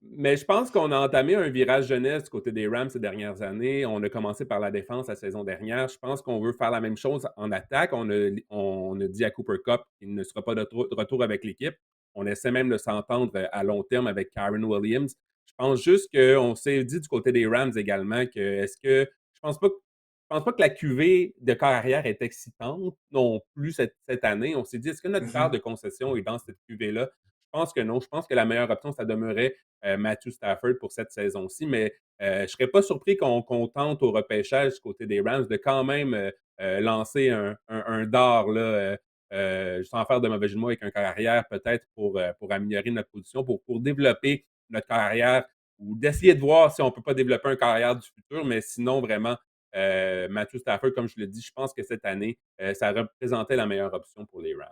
Mais je pense qu'on a entamé un virage jeunesse du côté des Rams ces dernières années. On a commencé par la défense la saison dernière. Je pense qu'on veut faire la même chose en attaque. On a dit à Cooper Kupp qu'il ne sera pas de retour avec l'équipe. On essaie même de s'entendre à long terme avec Kyren Williams. Je pense juste qu'on s'est dit du côté des Rams également que je pense pas que la QV de carrière est excitante non plus cette année. On s'est dit, est-ce que notre part Mhm. de concession est dans cette QV-là? Je pense que non. Je pense que la meilleure option, ça demeurait Matthew Stafford pour cette saison-ci. Mais je ne serais pas surpris qu'on tente au repêchage du côté des Rams de quand même lancer un dard là, sans faire de mauvais jeu de mots avec un carrière peut-être pour améliorer notre position, pour développer notre carrière ou d'essayer de voir si on ne peut pas développer un carrière du futur. Mais sinon, vraiment, Matthew Stafford, comme je le dis, je pense que cette année, ça représentait la meilleure option pour les Rams.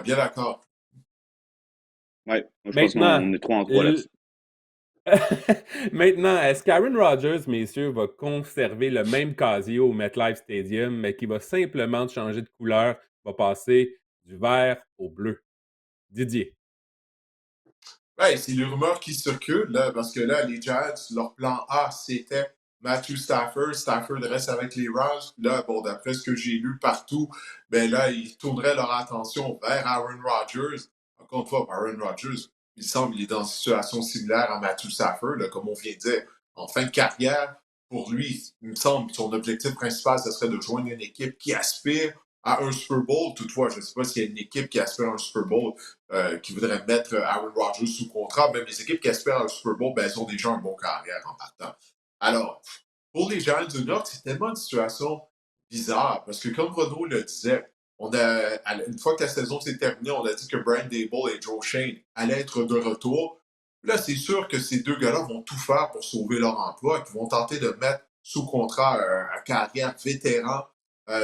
Bien d'accord. Ouais. Moi, je pense Maintenant, qu'on est 3-3 l- là-dessus. Maintenant, est-ce qu'Aaron Rodgers, messieurs, va conserver le même casier au MetLife Stadium, mais qui va simplement changer de couleur, va passer du vert au bleu? Didier. Ouais, c'est les rumeurs qui circulent, là, parce que là, les Giants, leur plan A, c'était Matthew Stafford. Stafford reste avec les Rams. Là, bon, d'après ce que j'ai lu partout, ben là, ils tourneraient leur attention vers Aaron Rodgers. Encore une fois, Aaron Rodgers, il semble qu'il est dans une situation similaire à Matthew Stafford, là, comme on vient de dire. En fin de carrière, pour lui, il me semble que son objectif principal, ce serait de joindre une équipe qui aspire à un Super Bowl. Toutefois, je ne sais pas s'il y a une équipe qui aspire à un Super Bowl qui voudraient mettre Aaron Rodgers sous contrat. Même les équipes qui espèrent un Super Bowl, ben, elles ont déjà un bon carrière en partant. Alors, pour les Giants du Nord, c'est tellement une situation bizarre parce que, comme Renaud le disait, une fois que la saison s'est terminée, on a dit que Brian Dable et Joe Shane allaient être de retour. Là, c'est sûr que ces deux gars-là vont tout faire pour sauver leur emploi et qu'ils vont tenter de mettre sous contrat un carrière vétéran.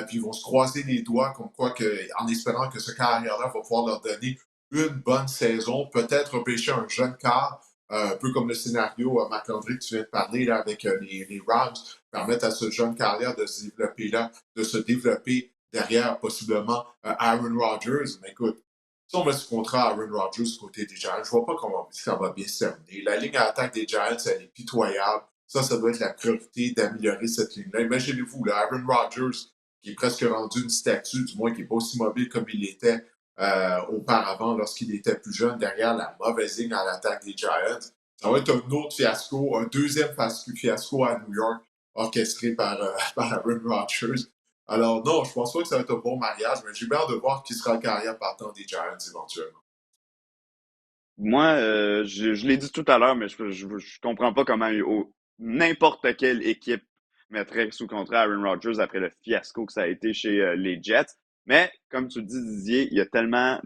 Puis ils vont se croiser les doigts comme quoi en espérant que ce carrière-là va pouvoir leur donner une bonne saison, peut-être repêcher un jeune quart. un peu comme le scénario Marc-André que tu viens de parler là, avec les Rams, permettre à ce jeune carrière de se développer là, de se développer derrière possiblement Aaron Rodgers. Mais écoute, si on met ce contrat à Aaron Rodgers du côté des Giants, je vois pas comment ça va bien se terminer. La ligne à attaque des Giants, elle est pitoyable. Ça doit être la priorité d'améliorer cette ligne-là. Imaginez-vous, là, Aaron Rodgers, qui est presque rendu une statue, du moins qui n'est pas aussi mobile comme il était auparavant lorsqu'il était plus jeune, derrière la mauvaise ligne à l'attaque des Giants. Ça va être un autre fiasco, un deuxième fiasco à New York, orchestré par, par Aaron Rodgers. Alors non, je pense pas que ça va être un bon mariage, mais j'ai peur de voir qui sera en carrière partant des Giants éventuellement. Moi, je l'ai dit tout à l'heure, mais je comprends pas comment n'importe quelle équipe mettrait sous contrat Aaron Rodgers après le fiasco que ça a été chez les Jets. Mais, comme tu le dis, Didier, il y a tellement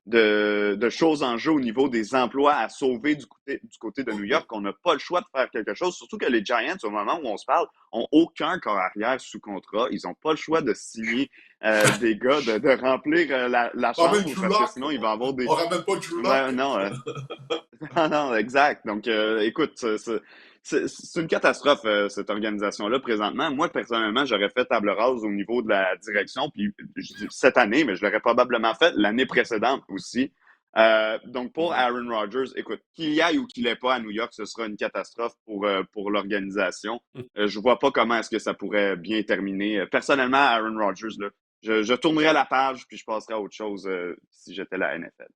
de choses en jeu au niveau des emplois à sauver du côté de New York qu'on n'a pas le choix de faire quelque chose. Surtout que les Giants, au moment où on se parle, ont aucun corps arrière sous contrat. Ils n'ont pas le choix de signer des gars, de remplir la On ramène chambre Drew parce que Lock. sinon il va y avoir On des... ramène pas Drew Ouais, Lock. non, non, non, exact. Donc, écoute, c'est une catastrophe, cette organisation-là, présentement. Moi, personnellement, j'aurais fait table rase au niveau de la direction, puis je dis cette année, mais je l'aurais probablement fait l'année précédente aussi. Donc, pour Aaron Rodgers, écoute, qu'il y aille ou qu'il n'ait pas à New York, ce sera une catastrophe pour l'organisation. Je vois pas comment est-ce que ça pourrait bien terminer. Personnellement, Aaron Rodgers, là, je tournerais la page, puis je passerais à autre chose si j'étais la NFL.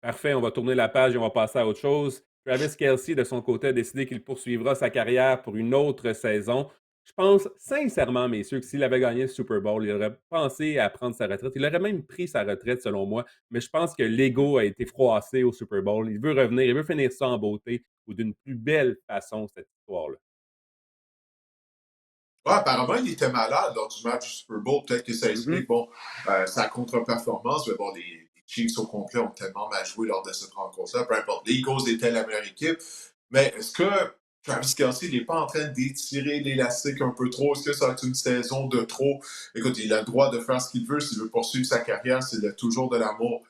Parfait, on va tourner la page et on va passer à autre chose. Travis Kelce, de son côté, a décidé qu'il poursuivra sa carrière pour une autre saison. Je pense sincèrement, messieurs, que s'il avait gagné le Super Bowl, il aurait pensé à prendre sa retraite. Il aurait même pris sa retraite, selon moi. Mais je pense que l'ego a été froissé au Super Bowl. Il veut revenir, il veut finir ça en beauté ou d'une plus belle façon, cette histoire-là. Ouais, apparemment, il était malade lors du match du Super Bowl. Peut-être que ça Mhm. explique bon, sa contre-performance. Mais bon, les Chiefs au complet ont tellement mal joué lors de cette rencontre-là. Peu importe, les Eagles étaient la meilleure équipe. Mais est-ce que Travis Kelce n'est pas en train d'étirer l'élastique un peu trop? Est-ce que ça va être une saison de trop? Écoute, il a le droit de faire ce qu'il veut. S'il veut poursuivre sa carrière, s'il a toujours de l'amour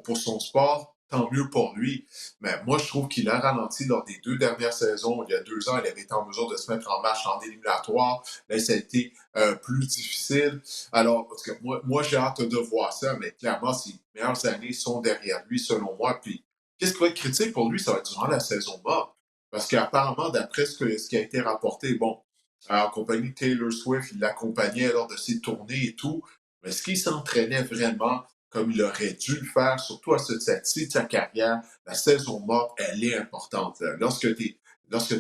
pour son sport, tant mieux pour lui. Mais moi, je trouve qu'il a ralenti lors des deux dernières saisons. Il y a 2 ans, il avait été en mesure de se mettre en marche en éliminatoire. Là, ça a été plus difficile. Alors, parce que moi j'ai hâte de voir ça, mais clairement, ses meilleures années sont derrière lui, selon moi. Puis, qu'est-ce qui va être critique pour lui, ça va être durant la saison morte. Parce qu'apparemment, d'après ce qui a été rapporté, bon, en compagnie de Taylor Swift, il l'accompagnait lors de ses tournées et tout. Mais est-ce qu'il s'entraînait vraiment comme il aurait dû le faire, surtout à ce stade-ci de sa carrière? La saison morte, elle est importante. Lorsque tu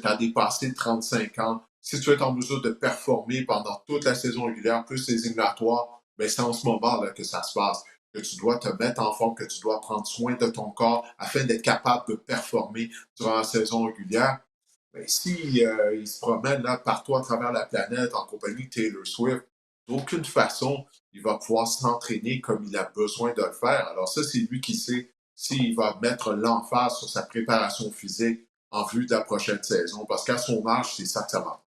as dépassé 35 ans, si tu es en mesure de performer pendant toute la saison régulière, plus les éliminatoires, ben c'est en ce moment là que ça se passe. Que tu dois te mettre en forme, que tu dois prendre soin de ton corps afin d'être capable de performer durant la saison régulière. Ben, si il se promène là, partout à travers la planète en compagnie de Taylor Swift, d'aucune façon il va pouvoir s'entraîner comme il a besoin de le faire. Alors ça, c'est lui qui sait s'il va mettre l'emphase sur sa préparation physique en vue de la prochaine saison. Parce qu'à son âge, c'est ça que ça va.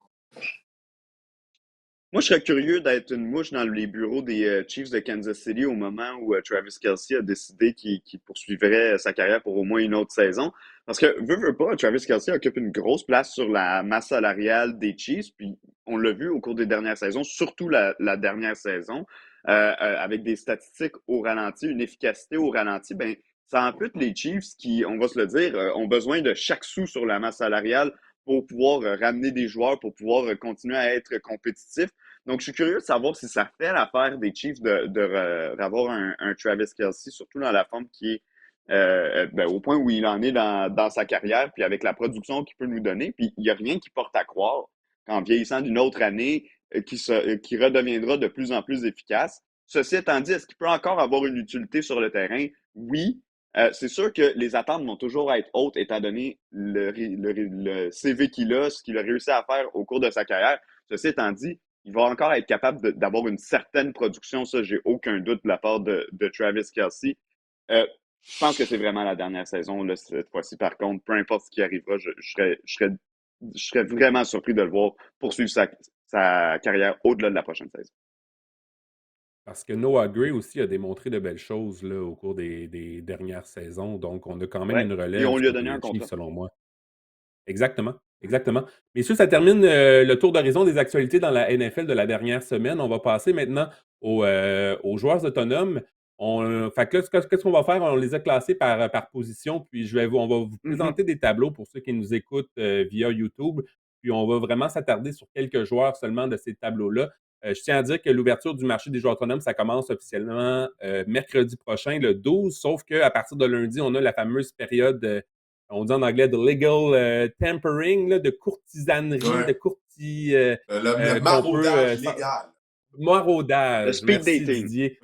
Moi, je serais curieux d'être une mouche dans les bureaux des Chiefs de Kansas City au moment où Travis Kelce a décidé qu'il poursuivrait sa carrière pour au moins une autre saison. Parce que, veut pas, Travis Kelce occupe une grosse place sur la masse salariale des Chiefs. Puis, on l'a vu au cours des dernières saisons, surtout la dernière saison, avec des statistiques au ralenti, une efficacité au ralenti. Ben, ça ampute les Chiefs qui, on va se le dire, ont besoin de chaque sou sur la masse salariale pour pouvoir ramener des joueurs, pour pouvoir continuer à être compétitifs. Donc, je suis curieux de savoir si ça fait l'affaire des Chiefs d'avoir un Travis Kelce, surtout dans la forme qui est ben, au point où il en est dans sa carrière, puis avec la production qu'il peut nous donner. Puis, il n'y a rien qui porte à croire qu'en vieillissant d'une autre année, qui redeviendra de plus en plus efficace. Ceci étant dit, est-ce qu'il peut encore avoir une utilité sur le terrain? Oui. C'est sûr que les attentes vont toujours être hautes étant donné le CV qu'il a, ce qu'il a réussi à faire au cours de sa carrière. Ceci étant dit, il va encore être capable d'avoir une certaine production, ça, j'ai aucun doute de la part de Travis Kelce. Je pense que c'est vraiment la dernière saison, là, cette fois-ci. Par contre, peu importe ce qui arrivera, je serais vraiment surpris de le voir poursuivre sa carrière au-delà de la prochaine saison. Parce que Noah Gray aussi a démontré de belles choses là, au cours des dernières saisons. Donc, on a quand même Ouais. une Et on relève lui a côté donné un des Chiefs, contrat. selon moi. Exactement, exactement. Messieurs, ça termine le tour d'horizon des actualités dans la NFL de la dernière semaine. On va passer maintenant aux joueurs autonomes. Fait que là, qu'est-ce qu'on va faire? On les a classés par position, puis on va vous Mhm. présenter des tableaux pour ceux qui nous écoutent via YouTube, puis on va vraiment s'attarder sur quelques joueurs seulement de ces tableaux-là. Je tiens à dire que l'ouverture du marché des joueurs autonomes, ça commence officiellement mercredi prochain, le 12, sauf qu'à partir de lundi, on a la fameuse période on dit en anglais de legal tampering, là, de courtisanerie, de Ouais. courti Le qu'on peut maraudage légal. Le maraudage. speed Merci dating. Didier.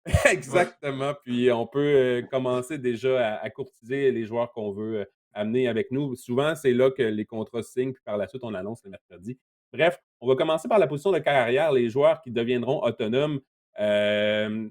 Ouais. Exactement. Puis on peut commencer déjà à courtiser les joueurs qu'on veut amener avec nous. Souvent, c'est là que les contrats se signent, puis par la suite, on annonce le mercredi. Bref, on va commencer par la position de carrière, les joueurs qui deviendront autonomes. Euh,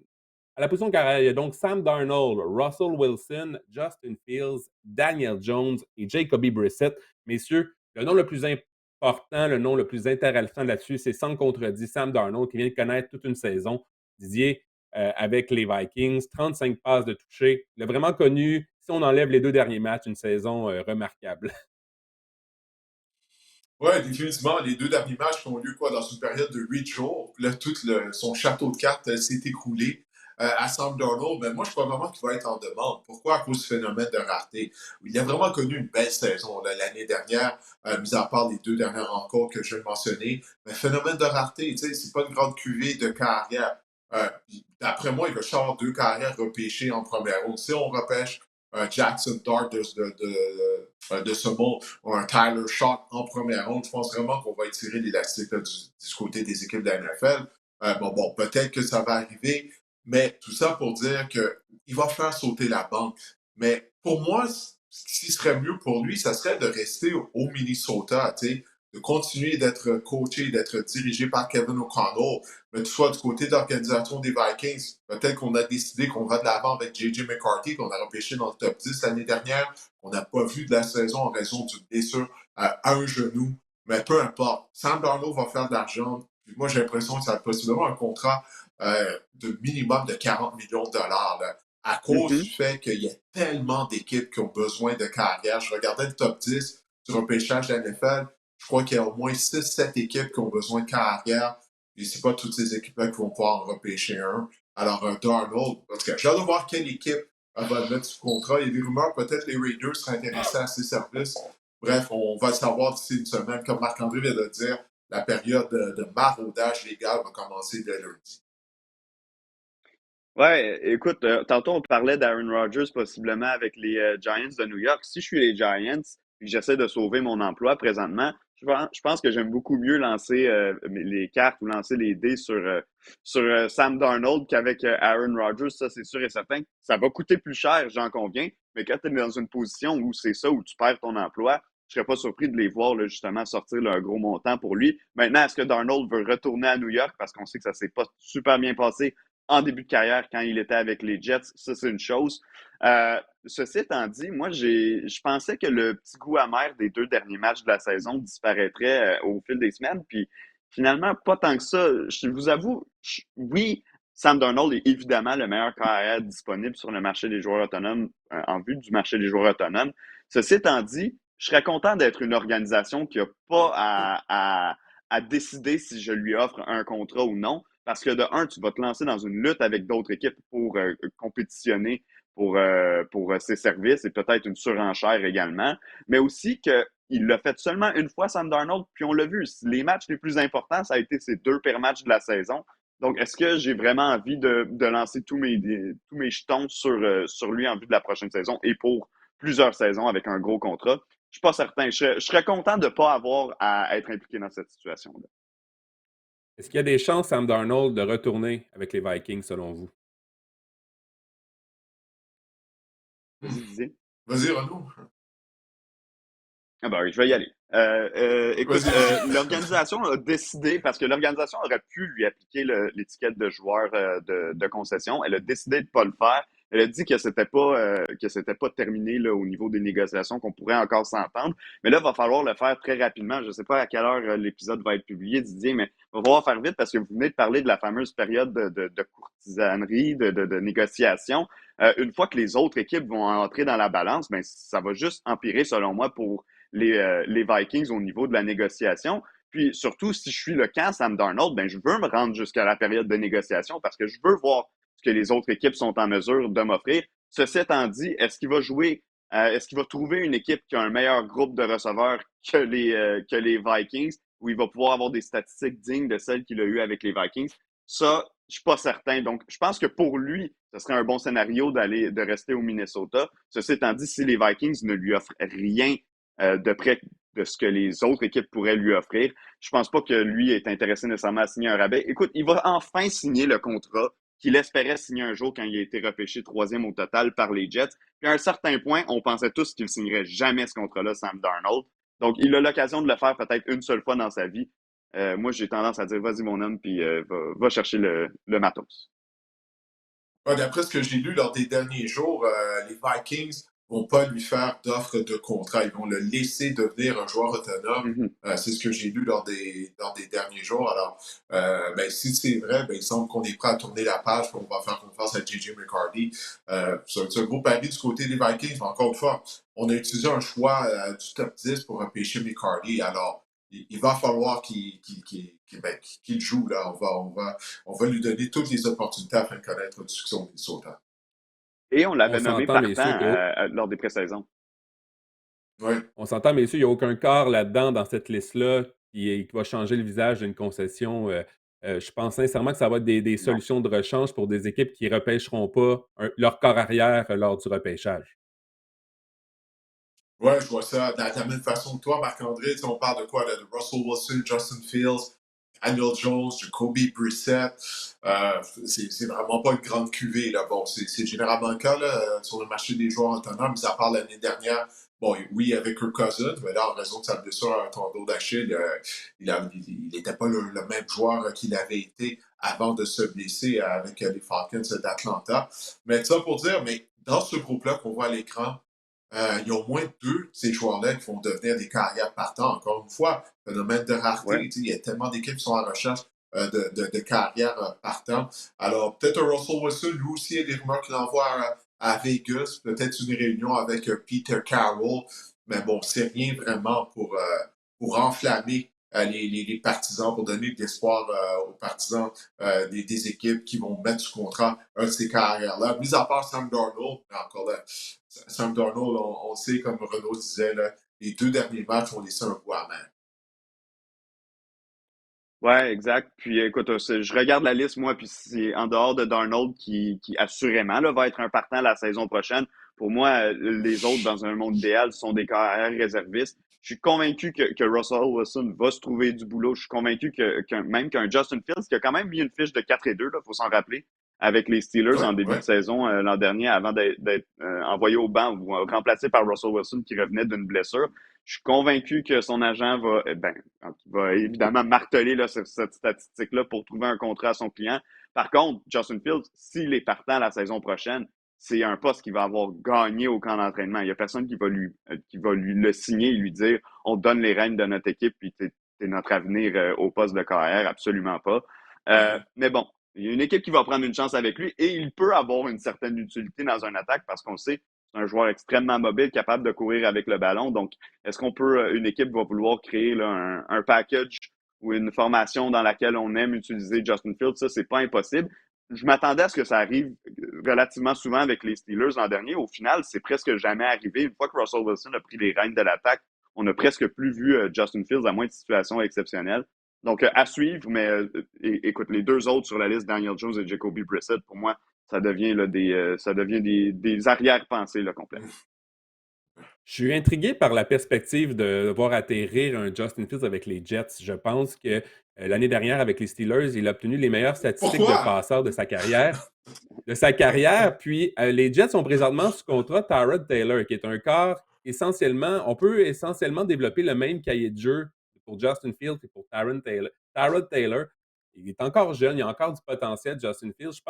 à la position de carrière, il y a donc Sam Darnold, Russell Wilson, Justin Fields, Daniel Jones et Jacoby Brissett. Messieurs, le nom le plus important, le nom le plus intéressant là-dessus, c'est sans contredit Sam Darnold qui vient de connaître toute une saison. Didier, avec les Vikings, 35 passes de toucher. Il a vraiment connu, si on enlève les 2 derniers matchs, une saison remarquable. Ouais, définitivement, les 2 derniers matchs qui ont lieu quoi, dans une période de 8 jours. Là, son château de cartes s'est écroulé à Sam Darnold. Mais moi, je crois vraiment qu'il va être en demande. Pourquoi? À cause du phénomène de rareté. Il a vraiment connu une belle saison là, l'année dernière, mis à part les 2 dernières rencontres que je viens de mentionner. Mais phénomène de rareté, tu sais, c'est pas une grande cuvée de carrière. D'après moi, il va avoir 2 carrières repêchées en première ronde. Si on repêche Jackson Dart de ce monde, ou un Tyler Shot en première ronde, je pense vraiment qu'on va étirer l'élastique du côté des équipes de la NFL. Bon, peut-être que ça va arriver, mais tout ça pour dire qu'il va faire sauter la banque. Mais pour moi, ce qui serait mieux pour lui, ça serait de rester au Minnesota, tu sais, de continuer d'être coaché, d'être dirigé par Kevin O'Connell. Mais toutefois, du côté de l'organisation des Vikings, peut-être qu'on a décidé qu'on va de l'avant avec J.J. McCarthy, qu'on a repêché dans le top 10 l'année dernière. On n'a pas vu de la saison en raison d'une blessure à un genou. Mais peu importe. Sam Darnold va faire de l'argent. Puis moi, j'ai l'impression que ça va possiblement un contrat de minimum de 40 millions de dollars. Là, à cause du Mhm. fait qu'il y a tellement d'équipes qui ont besoin de carrière. Je regardais le top 10 du repêchage de la NFL. Je crois qu'il y a au moins 6-7 équipes qui ont besoin de carrière. Et c'est pas toutes ces équipes-là qui vont pouvoir en repêcher un. Alors, Darnold, en tout cas, j'ai hâte de voir quelle équipe va le mettre sous contrat. Il y a des rumeurs, peut-être les Raiders seraient intéressés à ses services. Bref, on va le savoir d'ici une semaine. Comme Marc-André vient de le dire, la période de maraudage légal va commencer dès lundi. Ouais, écoute, tantôt on parlait d'Aaron Rodgers possiblement avec les Giants de New York. Si je suis les Giants et que j'essaie de sauver mon emploi présentement, je pense que j'aime beaucoup mieux lancer les cartes ou lancer les dés sur Sam Darnold qu'avec Aaron Rodgers. Ça, c'est sûr et certain. Ça va coûter plus cher, j'en conviens, mais quand tu es dans une position où c'est ça, où tu perds ton emploi, je serais pas surpris de les voir là, justement sortir là, un gros montant pour lui. Maintenant, est-ce que Darnold veut retourner à New York parce qu'on sait que ça s'est pas super bien passé en début de carrière quand il était avec les Jets? Ça, c'est une chose. Ceci étant dit, moi, je pensais que le petit goût amer des 2 derniers matchs de la saison disparaîtrait au fil des semaines. Puis finalement, pas tant que ça. Je vous avoue, oui, Sam Darnold est évidemment le meilleur carrière disponible sur le marché des joueurs autonomes, en vue du marché des joueurs autonomes. Ceci étant dit, je serais content d'être une organisation qui n'a pas à décider si je lui offre un contrat ou non. Parce que de un, tu vas te lancer dans une lutte avec d'autres équipes pour compétitionner pour ses services et peut-être une surenchère également. Mais aussi qu'il l'a fait seulement une fois, Sam Darnold, puis on l'a vu. Les matchs les plus importants, ça a été ses 2 pires matchs de la saison. Donc, est-ce que j'ai vraiment envie de lancer tous mes jetons sur lui en vue de la prochaine saison et pour plusieurs saisons avec un gros contrat? Je suis pas certain. Je serais content de ne pas avoir à être impliqué dans cette situation-là. Est-ce qu'il y a des chances, Sam Darnold, de retourner avec les Vikings, selon vous? Vas-y, Didier. Vas-y, Renaud. Ah ben, oui, je vais y aller. Écoute, Vas-y, vas-y. l'organisation a décidé, parce que l'organisation aurait pu lui appliquer l'étiquette de joueur de concession, elle a décidé de ne pas le faire Elle a dit que c'était pas terminé là, au niveau des négociations, qu'on pourrait encore s'entendre. Mais là, il va falloir le faire très rapidement. Je ne sais pas à quelle heure l'épisode va être publié, Didier, mais il va falloir faire vite parce que vous venez de parler de la fameuse période de courtisanerie, de négociation. Une fois que les autres équipes vont entrer dans la balance, ben, ça va juste empirer, selon moi, pour les Vikings au niveau de la négociation. Puis surtout, si je suis le camp Sam Darnold, ben, je veux me rendre jusqu'à la période de négociation parce que je veux voir ce que les autres équipes sont en mesure de m'offrir. Ceci étant dit, est-ce qu'il va trouver une équipe qui a un meilleur groupe de receveurs que les Vikings, où il va pouvoir avoir des statistiques dignes de celles qu'il a eues avec les Vikings? Ça, je suis pas certain. Donc, je pense que pour lui, ce serait un bon scénario de rester au Minnesota. Ceci étant dit, si les Vikings ne lui offrent rien de près de ce que les autres équipes pourraient lui offrir, je pense pas que lui est intéressé nécessairement à signer un rabais. Écoute, il va enfin signer le contrat qu'il espérait signer un jour quand il a été repêché troisième au total par les Jets. Puis à un certain point, on pensait tous qu'il ne signerait jamais ce contrat-là, Sam Darnold. Donc, il a l'occasion de le faire peut-être une seule fois dans sa vie. Moi, j'ai tendance à dire, vas-y mon homme, puis va chercher le matos. Ouais, d'après ce que j'ai lu lors des derniers jours, les Vikings vont pas lui faire d'offre de contrat. Ils vont le laisser devenir un joueur autonome. Mhm. C'est ce que j'ai lu lors des derniers jours. Alors, ben, si c'est vrai, ben, il semble qu'on est prêt à tourner la page, qu'on va faire confiance à J.J. McCarthy. C'est un gros pari du côté des Vikings. Mais encore une fois, on a utilisé un choix du top 10 pour repêcher McCarthy. Alors, il va falloir qu'il joue. Là. On va lui donner toutes les opportunités afin de connaître du succès des sauteurs. Et on On l'avait nommé s'entend, partant messieurs, lors des pré-saisons. Oui. on s'entend, messieurs, il n'y a aucun corps là-dedans, dans cette liste-là, qui va changer le visage d'une concession. Je pense sincèrement que ça va être des Non. solutions de rechange pour des équipes qui ne repêcheront pas leur corps arrière lors du repêchage. Ouais, je vois ça de la même façon que toi, Marc-André. On parle de quoi? Là, de Russell Wilson, Justin Fields, Daniel Jones, Jacoby Brissett. C'est vraiment pas une grande cuvée. Là. Bon, c'est généralement le cas là, sur le marché des joueurs autonomes, mis à part l'année dernière. Bon, oui, avec Kirk Cousins, mais là, en raison de sa blessure à un tendon d'Achille, il n'était pas le même joueur qu'il avait été avant de se blesser avec les Falcons d'Atlanta. Mais ça pour dire, mais dans ce groupe-là qu'on voit à l'écran, il y a au moins deux de ces joueurs-là qui vont devenir des carrières partants. Encore une fois, phénomène de rareté. Ouais. Il y a tellement d'équipes qui sont en recherche de carrières partants. Alors, peut-être un Russell Wilson, lui aussi, il y a des rumeurs qu'il envoie à Vegas, peut-être une réunion avec Peter Carroll. Mais bon, c'est rien vraiment pour enflammer les partisans, pour donner de l'espoir aux partisans des équipes qui vont mettre sous contrat un de ces carrières-là. Mis à part Sam Darnold, mais encore là, Sam Darnold, on sait, comme Renaud disait, là, les deux derniers matchs ont laissé un goût amer. Ouais, exact. Puis écoute, je regarde la liste, moi, puis c'est en dehors de Darnold qui assurément là, va être un partant la saison prochaine. Pour moi, les autres, dans un monde idéal, sont des carrières réservistes. Je suis convaincu que Russell Wilson va se trouver du boulot. Je suis convaincu même qu'un Justin Fields, qui a quand même mis une fiche de 4-2, il faut s'en rappeler, avec les Steelers Ouais, en début de ouais. saison l'an dernier, avant d'être envoyé au banc ou remplacé par Russell Wilson qui revenait d'une blessure. Je suis convaincu que son agent va évidemment marteler là, cette statistique-là pour trouver un contrat à son client. Par contre, Justin Fields, s'il est partant la saison prochaine, c'est un poste qu'il va avoir gagné au camp d'entraînement. Il n'y a personne qui va lui le signer et lui dire on donne les rênes de notre équipe puis t'es notre avenir au poste de carrière. Absolument pas. Mais bon, il y a une équipe qui va prendre une chance avec lui et il peut avoir une certaine utilité dans une attaque parce qu'on sait c'est un joueur extrêmement mobile, capable de courir avec le ballon. Donc, est-ce une équipe va vouloir créer là, un package ou une formation dans laquelle on aime utiliser Justin Fields? Ça, c'est pas impossible. Je m'attendais à ce que ça arrive relativement souvent avec les Steelers l'an dernier. Au final, c'est presque jamais arrivé. Une fois que Russell Wilson a pris les rênes de l'attaque, on n'a presque plus vu Justin Fields à moins de situations exceptionnelles. Donc, à suivre, mais écoute, les deux autres sur la liste, Daniel Jones et Jacoby Brissett, pour moi, ça devient, là, ça devient des arrière-pensées là, complètes. Je suis intrigué par la perspective de voir atterrir un Justin Fields avec les Jets. Je pense que l'année dernière, avec les Steelers, il a obtenu les meilleures statistiques de Pourquoi? passeur de sa carrière. Puis les Jets sont présentement sous contrat Tyrod Taylor, qui est un corps essentiellement, on peut essentiellement développer le même cahier de jeu pour Justin Fields et pour Tyrod Taylor. il est encore jeune, il a encore du potentiel, Justin Fields. Je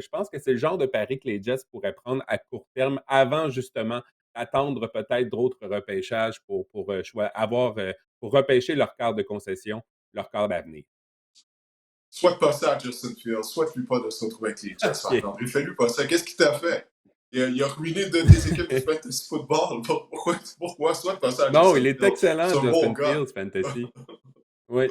pense que c'est le genre de pari que les Jets pourraient prendre à court terme avant justement d'attendre peut-être d'autres repêchages pour repêcher leur quart de concession, leur quart d'avenir. Souhaite pas ça à Justin Fields. Souhaite-lui pas de se retrouver avec les Jets, par OK. exemple. Fais-lui pas ça. Qu'est-ce qu'il t'a fait? Il a ruiné de tes équipes de fantasy football. Pourquoi? Souhaite pas ça à Non, Justin il est Fields. excellent, C'est un bon Justin gars. Fields, Fantasy. Oui.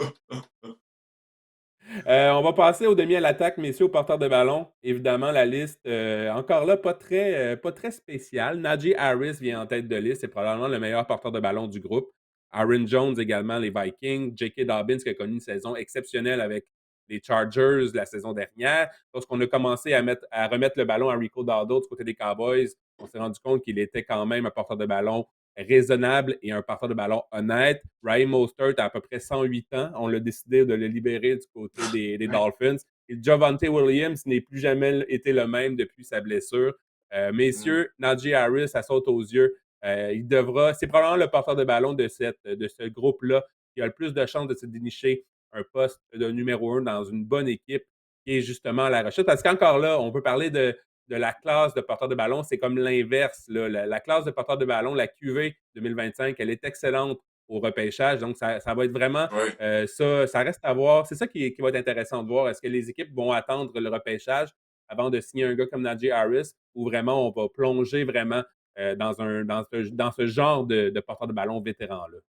On va passer au demi à l'attaque, messieurs, au porteur de ballon. Évidemment, la liste, encore là, pas très spéciale. Najee Harris vient en tête de liste. C'est probablement le meilleur porteur de ballon du groupe. Aaron Jones également, les Vikings. J.K. Dobbins qui a connu une saison exceptionnelle avec les Chargers la saison dernière. Lorsqu'on a commencé à remettre le ballon à Rico Dowdle du côté des Cowboys, on s'est rendu compte qu'il était quand même un porteur de ballon raisonnable et un porteur de ballon honnête. Raheem Mostert a à peu près 108 ans. On a décidé de le libérer du côté des Dolphins. Et Javonte Williams n'est plus jamais été le même depuis sa blessure. Messieurs, Najee Harris, ça saute aux yeux. C'est probablement le porteur de ballon de ce groupe-là qui a le plus de chances de se dénicher un poste de numéro 1 dans une bonne équipe qui est justement à la recherche. Parce qu'encore là, on peut parler de la classe de porteur de ballon, c'est comme l'inverse. La classe de porteur de ballon, la QV 2025, elle est excellente au repêchage. Donc, ça va être vraiment Oui. ça reste à voir. C'est ça qui va être intéressant de voir. Est-ce que les équipes vont attendre le repêchage avant de signer un gars comme Najee Harris ou vraiment on va plonger vraiment dans ce genre de porteur de ballon vétéran-là?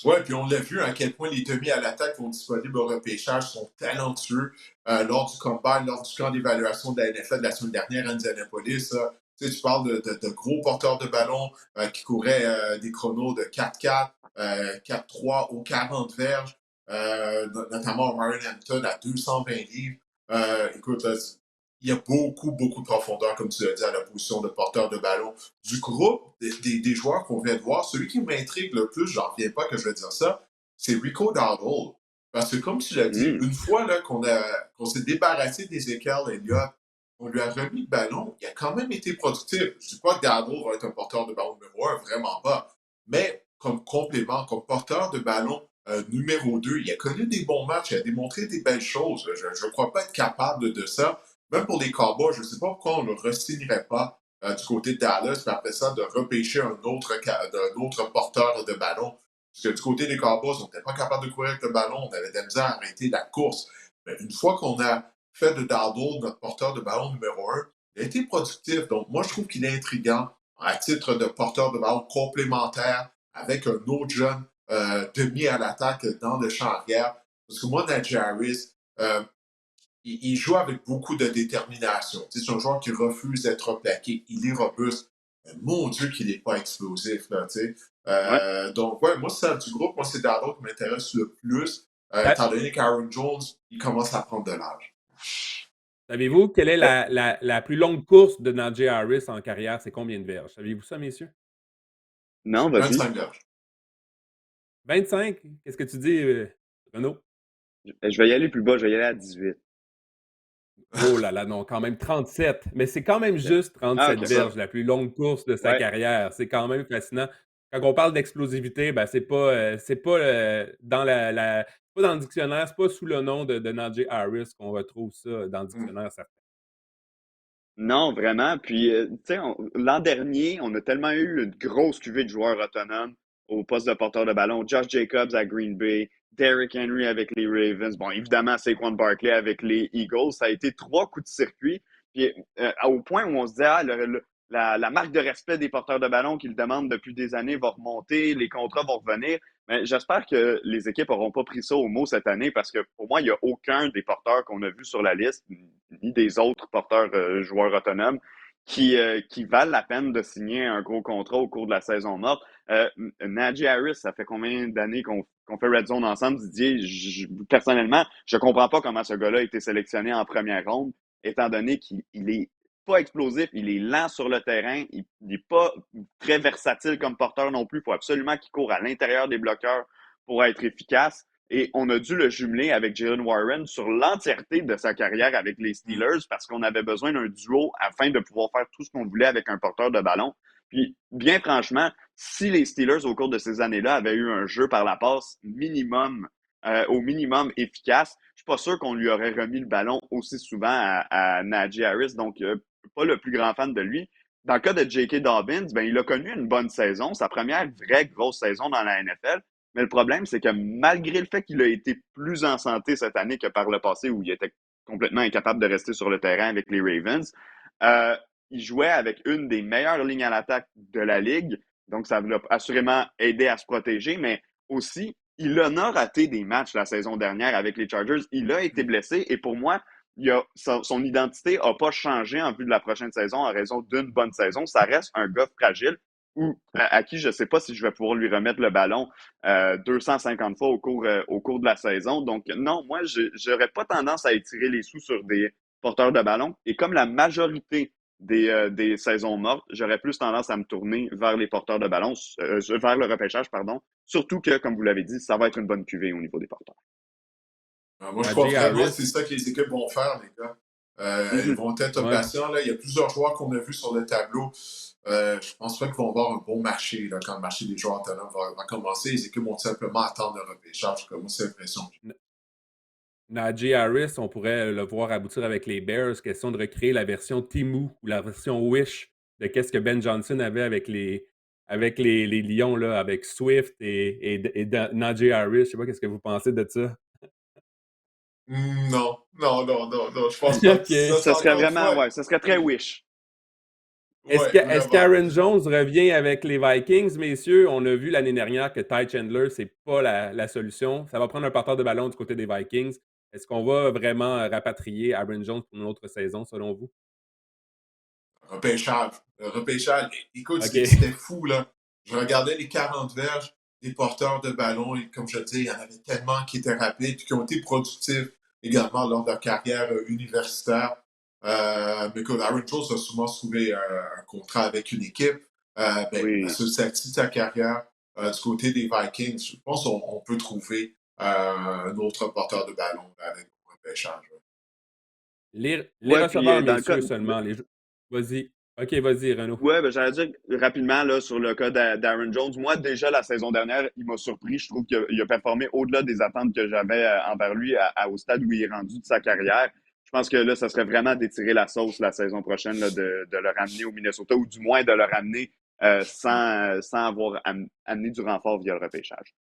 Ouais, puis on l'a vu à quel point les demi à l'attaque qui sont disponibles au repêchage sont talentueux lors du combine, lors du camp d'évaluation de la NFL de la semaine dernière à Indianapolis. Tu parles de gros porteurs de ballon qui couraient des chronos de 4-4, 4-3 ou 40 verges, notamment Marion Hampton à 220 livres. Écoute, il y a beaucoup, beaucoup de profondeur, comme tu l'as dit, à la position de porteur de ballon. Du groupe des joueurs qu'on vient de voir, celui qui m'intrigue le plus, j'en reviens pas que je vais dire ça, c'est Rico Dowdle. Parce que comme tu l'as dit, une fois là, qu'on s'est débarrassé d'Ezekiel Elliott, on lui a remis le ballon, il a quand même été productif. Je ne dis pas que Dowdle va être un porteur de ballon numéro 1, vraiment pas. Mais comme complément, comme porteur de ballon numéro 2, il a connu des bons matchs, il a démontré des belles choses. Je ne crois pas être capable de ça. Même pour les Cowboys, je ne sais pas pourquoi on ne le re-signerait pas du côté de Dallas, puis après ça, de repêcher un autre porteur de ballon. Parce que du côté des Cowboys, on n'était pas capable de courir avec le ballon, on avait de la misère à arrêter la course. Mais une fois qu'on a fait de Dowdle notre porteur de ballon numéro 1, il a été productif. Donc, moi, je trouve qu'il est intriguant à titre de porteur de ballon complémentaire avec un autre jeune demi à l'attaque dans le champ arrière. Parce que moi, Najee Harris, il joue avec beaucoup de détermination. C'est un joueur qui refuse d'être plaqué. Il est robuste. Mais mon Dieu qu'il n'est pas explosif. Là, Ouais. donc, ouais, moi, c'est du groupe. Moi, c'est Dado qui m'intéresse le plus. Étant donné qu'Aaron Jones, il commence à prendre de l'âge. Savez-vous quelle est la plus longue course de Najee Harris en carrière? C'est combien de verges? Saviez-vous ça, messieurs? Non, vas-y. 25 verges. 25? Qu'est-ce que tu dis, Renaud? Je vais y aller plus bas, je vais y aller à 18. Oh là là, non, quand même 37. Mais c'est quand même juste Ah, 37 ok. C'est ça. verges, la plus longue course de sa Ouais. carrière. C'est quand même fascinant. Quand on parle d'explosivité, ben c'est pas dans le dictionnaire, c'est pas sous le nom de Najee Harris qu'on retrouve ça dans le dictionnaire, certain. Non, vraiment. Puis, tu sais, l'an dernier, on a tellement eu une grosse cuvée de joueurs autonomes au poste de porteur de ballon. Josh Jacobs à Green Bay, Derrick Henry avec les Ravens. Bon, évidemment, Saquon Barkley avec les Eagles. Ça a été 3 coups de circuit. Puis, au point où on se dit, la marque de respect des porteurs de ballon qu'ils demandent depuis des années va remonter, les contrats vont revenir. Mais j'espère que les équipes n'auront pas pris ça au mot cette année parce que pour moi, il n'y a aucun des porteurs qu'on a vus sur la liste, ni des autres porteurs joueurs autonomes, qui valent la peine de signer un gros contrat au cours de la saison morte. Najee Harris, ça fait combien d'années qu'on fait Red Zone ensemble, Didier? Personnellement, je ne comprends pas comment ce gars-là a été sélectionné en première ronde, étant donné qu'il est pas explosif, il est lent sur le terrain, il n'est pas très versatile comme porteur non plus. Il faut absolument qu'il court à l'intérieur des bloqueurs pour être efficace. Et on a dû le jumeler avec Jalen Warren sur l'entièreté de sa carrière avec les Steelers parce qu'on avait besoin d'un duo afin de pouvoir faire tout ce qu'on voulait avec un porteur de ballon. Puis, bien franchement, si les Steelers, au cours de ces années-là, avaient eu un jeu par la passe minimum au minimum efficace, je suis pas sûr qu'on lui aurait remis le ballon aussi souvent à Najee Harris. Donc, pas le plus grand fan de lui. Dans le cas de J.K. Dobbins, ben, il a connu une bonne saison, sa première vraie grosse saison dans la NFL. Mais le problème, c'est que malgré le fait qu'il a été plus en santé cette année que par le passé, où il était complètement incapable de rester sur le terrain avec les Ravens, euh, il jouait avec une des meilleures lignes à l'attaque de la ligue. Donc, ça l'a assurément aidé à se protéger, mais aussi, il en a raté des matchs la saison dernière avec les Chargers. Il a été blessé et pour moi, son identité n'a pas changé en vue de la prochaine saison en raison d'une bonne saison. Ça reste un gars fragile à qui je ne sais pas si je vais pouvoir lui remettre le ballon 250 fois au cours de la saison. Donc, non, moi, je n'aurais pas tendance à étirer les sous sur des porteurs de ballon. Et comme la majorité des saisons mortes, j'aurais plus tendance à me tourner vers les porteurs de ballon, vers le repêchage, pardon. Surtout que, comme vous l'avez dit, ça va être une bonne cuvée au niveau des porteurs. Moi, je crois Najee vraiment que c'est Harris, ça que les équipes vont faire, les gars. Ils Mhm. vont être ouais. patients. Là. Il y a plusieurs joueurs qu'on a vus sur le tableau. Je pense pas qu'ils vont avoir un bon marché là, quand le marché des joueurs autonomes va commencer. Les équipes vont simplement attendre le repêchage. Comme moi, c'est l'impression que N- Najee Harris, on pourrait le voir aboutir avec les Bears. Question de recréer la version Timu ou la version Wish de qu'est-ce que Ben Johnson avait avec les Lions, là, avec Swift et Najee Harris. Je sais pas qu'est-ce que vous pensez de ça. Non, non, non, non, non. Je pense pas que ça, OK. c'est Ça serait encore une vraiment, fois. ouais, ça serait très wish. Est-ce Vraiment. qu'Aaron Jones revient avec les Vikings, messieurs? On a vu l'année dernière que Ty Chandler, c'est pas la solution. Ça va prendre un porteur de ballon du côté des Vikings. Est-ce qu'on va vraiment rapatrier Aaron Jones pour une autre saison, selon vous? Repêchage. Le repêchage. Écoute, OK. c'était fou, là. Je regardais les 40 verges des porteurs de ballon et comme je dis, il y en avait tellement qui étaient rapides et qui ont été productifs également lors de leur carrière universitaire. Mais écoute, Aaron Jones a souvent trouvé un contrat avec une équipe. Ben, Oui. sur cette sa carrière, du côté des Vikings, je pense qu'on peut trouver un autre porteur de ballon là, avec le repêchage. Les Ouais, puis receveurs, dans le cas messieurs, seulement. Vas-y. OK, vas-y, Renaud. ouais, ben, j'allais dire rapidement là, sur le cas d'Aaron Jones. Moi, déjà la saison dernière, il m'a surpris. Je trouve qu'il a performé au-delà des attentes que j'avais envers lui au stade où il est rendu de sa carrière. Je pense que là, ça serait vraiment d'étirer la sauce la saison prochaine, là, de le ramener au Minnesota ou du moins de le ramener sans avoir amené du renfort via le repêchage.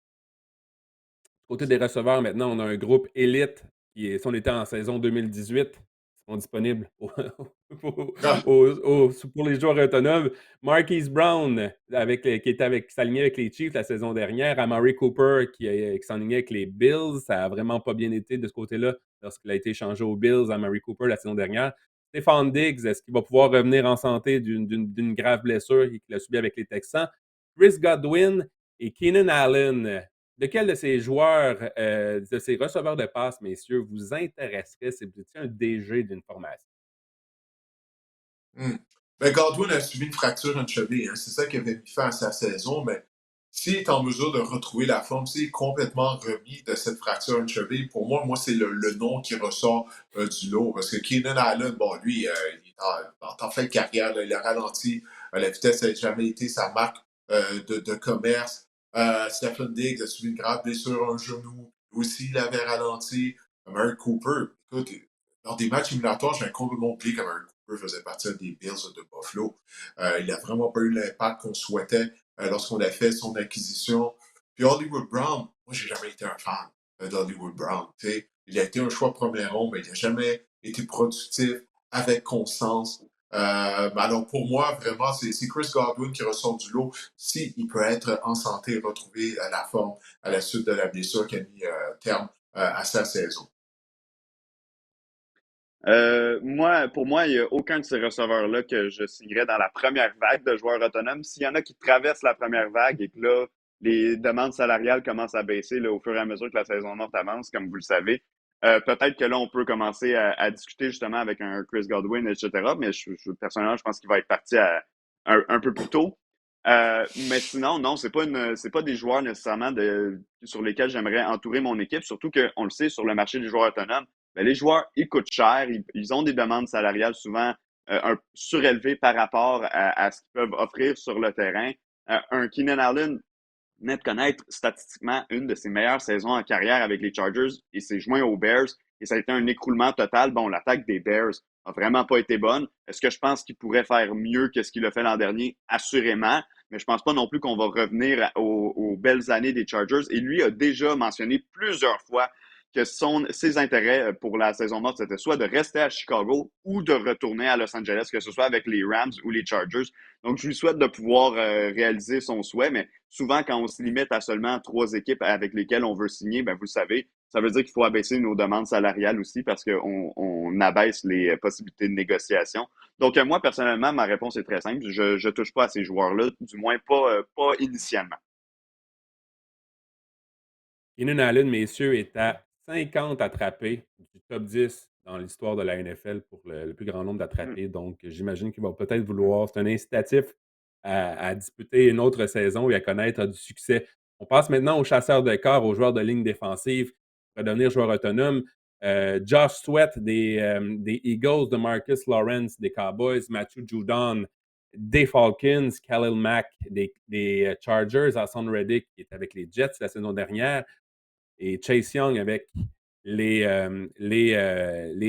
Côté des receveurs, maintenant, on a un groupe élite qui est, si on était en saison 2018, ils sont disponibles Ah, pour les joueurs autonomes. Marquise Brown, qui était qui s'alignait avec les Chiefs la saison dernière. Amari Cooper, qui s'alignait avec les Bills. Ça n'a vraiment pas bien été de ce côté-là lorsqu'il a été échangé aux Bills, Amari Cooper, la saison dernière. Stéphane Diggs, est-ce qu'il va pouvoir revenir en santé d'une grave blessure qu'il a subie avec les Texans? Chris Godwin et Keenan Allen. Lequel de ces joueurs, de ces receveurs de passe, messieurs, vous intéresserait si vous étiez un DG d'une formation? hmm. Ben, Godwin a subi une fracture une cheville. Hein. C'est ça qui avait mis fin à sa saison. Mais s'il est en mesure de retrouver la forme, s'il est complètement remis de cette fracture une cheville, pour moi, c'est le nom qui ressort du lot. Parce que Keenan Allen, bon, lui, il est en fin de carrière. Là, il a ralenti. La vitesse n'a jamais été sa marque de commerce. Stephen Diggs a subi une grave blessure à un genou. Lui aussi, il avait ralenti. Murray Cooper, écoute, lors des matchs éliminatoires, j'ai complètement oublié que Murray Cooper faisait partie des Bills de Buffalo. Il n'a vraiment pas eu l'impact qu'on souhaitait lorsqu'on a fait son acquisition. Puis Hollywood Brown, moi, j'ai jamais été un fan d'Hollywood Brown. T'sais. Il a été un choix premier rond, mais il n'a jamais été productif avec constance. Alors pour moi, vraiment, c'est Chris Godwin qui ressort du lot. S'il peut être en santé et retrouver la forme à la suite de la blessure qui a mis terme à sa saison. Pour moi, il n'y a aucun de ces receveurs-là que je signerais dans la première vague de joueurs autonomes. S'il y en a qui traversent la première vague et que là, les demandes salariales commencent à baisser là, au fur et à mesure que la saison morte avance, comme vous le savez, peut-être que là, on peut commencer à discuter justement avec un Chris Godwin, etc. Mais personnellement, je pense qu'il va être parti un peu plus tôt. Mais sinon, non, c'est pas des joueurs nécessairement sur lesquels j'aimerais entourer mon équipe, surtout qu'on le sait sur le marché des joueurs autonomes. Ben, les joueurs, ils coûtent cher, ils ont des demandes salariales souvent surélevées par rapport à ce qu'ils peuvent offrir sur le terrain. Un Keenan Allen, venait de connaître statistiquement une de ses meilleures saisons en carrière avec les Chargers. Il s'est joint aux Bears et ça a été un écroulement total. Bon, l'attaque des Bears a vraiment pas été bonne. Est-ce que je pense qu'il pourrait faire mieux que ce qu'il a fait l'an dernier? Assurément. Mais je pense pas non plus qu'on va revenir aux belles années des Chargers. Et lui a déjà mentionné plusieurs fois que ses intérêts pour la saison morte, c'était soit de rester à Chicago ou de retourner à Los Angeles, que ce soit avec les Rams ou les Chargers. Donc, je lui souhaite de pouvoir réaliser son souhait, mais souvent, quand on se limite à seulement 3 équipes avec lesquelles on veut signer, ben, vous le savez, ça veut dire qu'il faut abaisser nos demandes salariales aussi parce qu'on abaisse les possibilités de négociation. Donc, moi, personnellement, ma réponse est très simple. Je touche pas à ces joueurs-là, du moins pas initialement. Keenan Allen, messieurs, est à 50 attrapés du top 10 dans l'histoire de la NFL pour le plus grand nombre Mm. d'attrapés. Donc, j'imagine qu'il va peut-être vouloir. C'est un incitatif à disputer une autre saison et à connaître du succès. On passe maintenant aux chasseurs de corps, aux joueurs de ligne défensive pour devenir joueur autonome. Josh Sweat des Eagles, de Marcus Lawrence des Cowboys, Matthew Judon des Falcons, Khalil Mack des Chargers, Hassan Reddick qui est avec les Jets la saison dernière, et Chase Young avec les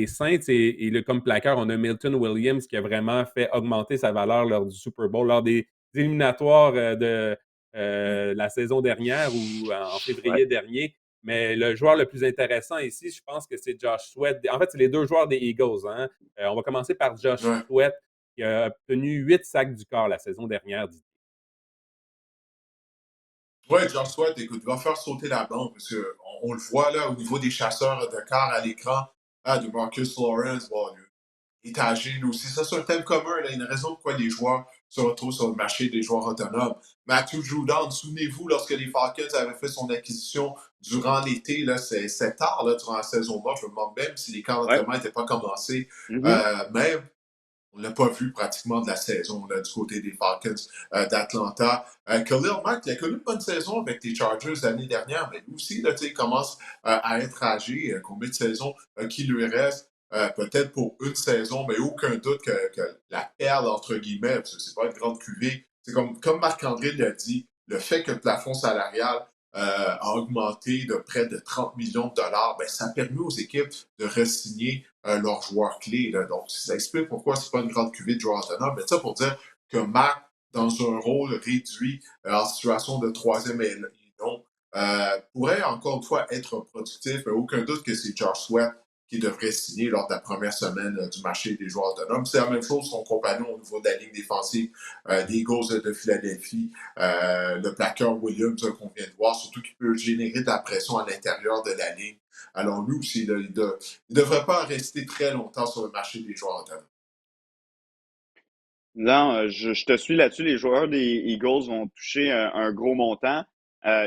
Saints. Et comme plaqueur, on a Milton Williams qui a vraiment fait augmenter sa valeur lors du Super Bowl, lors des éliminatoires de la saison dernière ou en Ouais. février dernier. Mais le joueur le plus intéressant ici, je pense que c'est Josh Sweat. En fait, c'est les deux joueurs des Eagles. Hein. On va commencer par Josh Ouais. Sweat, qui a obtenu 8 sacs du corps la saison dernière. Ouais, Josh Sweat, écoute, va faire sauter la banque parce qu'on le voit là au niveau des chasseurs de quart à l'écran. Ah, de Marcus Lawrence, bon, il est âgé lui aussi. Ça, c'est un thème commun. Là. Il y a une raison pourquoi les joueurs se retrouvent sur le marché des joueurs autonomes. Matthew Judon, souvenez-vous, lorsque les Falcons avaient fait son acquisition durant l'été, là, c'est tard là, durant la saison morte. Je me demande même si les camps Ouais. d'entraînement n'étaient pas commencés. Mhm. Même on l'a pas vu pratiquement de la saison là, du côté des Falcons d'Atlanta. Khalil Mack, il a connu une bonne saison avec les Chargers l'année dernière, mais lui aussi, là, il commence à être âgé. Combien de saisons qui lui reste? Peut-être pour une saison, mais aucun doute que la perle, entre guillemets, parce que c'est pas une grande cuvée, c'est comme Marc-André l'a dit, le fait que le plafond salarial a augmenté de près de 30 millions de dollars, ben, ça permet aux équipes de re-signer leurs joueurs clés. Là. Donc, ça explique pourquoi c'est pas une grande cuvée de joueurs autonomes. Mais ça pour dire que Mac, dans un rôle réduit en situation de troisième et non, pourrait encore une fois être productif. Aucun doute que c'est Josh Sweat qui devrait signer lors de la première semaine du marché des joueurs autonomes. C'est la même chose son compagnon au niveau de la ligne défensive des Eagles de Philadelphie, le plaqueur Williams qu'on vient de voir, surtout qu'il peut générer de la pression à l'intérieur de la ligne. Alors lui aussi, là, il ne devrait pas rester très longtemps sur le marché des joueurs autonomes. Non, je te suis là-dessus. Les joueurs des Eagles vont toucher un gros montant.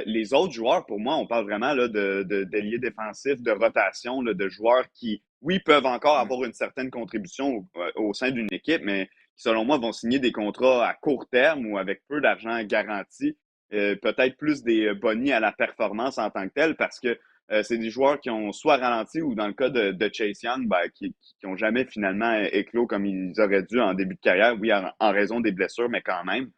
Les autres joueurs, pour moi, on parle vraiment là, d'ailiers défensifs, de rotation, là, de joueurs qui, oui, peuvent encore Mm. avoir une certaine contribution au sein d'une équipe, mais qui, selon moi, vont signer des contrats à court terme ou avec peu d'argent garanti. Peut-être plus des bonnies à la performance en tant que tel, parce que c'est des joueurs qui ont soit ralenti ou dans le cas de Chase Young, ben, qui n'ont jamais finalement éclos comme ils auraient dû en début de carrière, oui, en raison des blessures, mais quand même.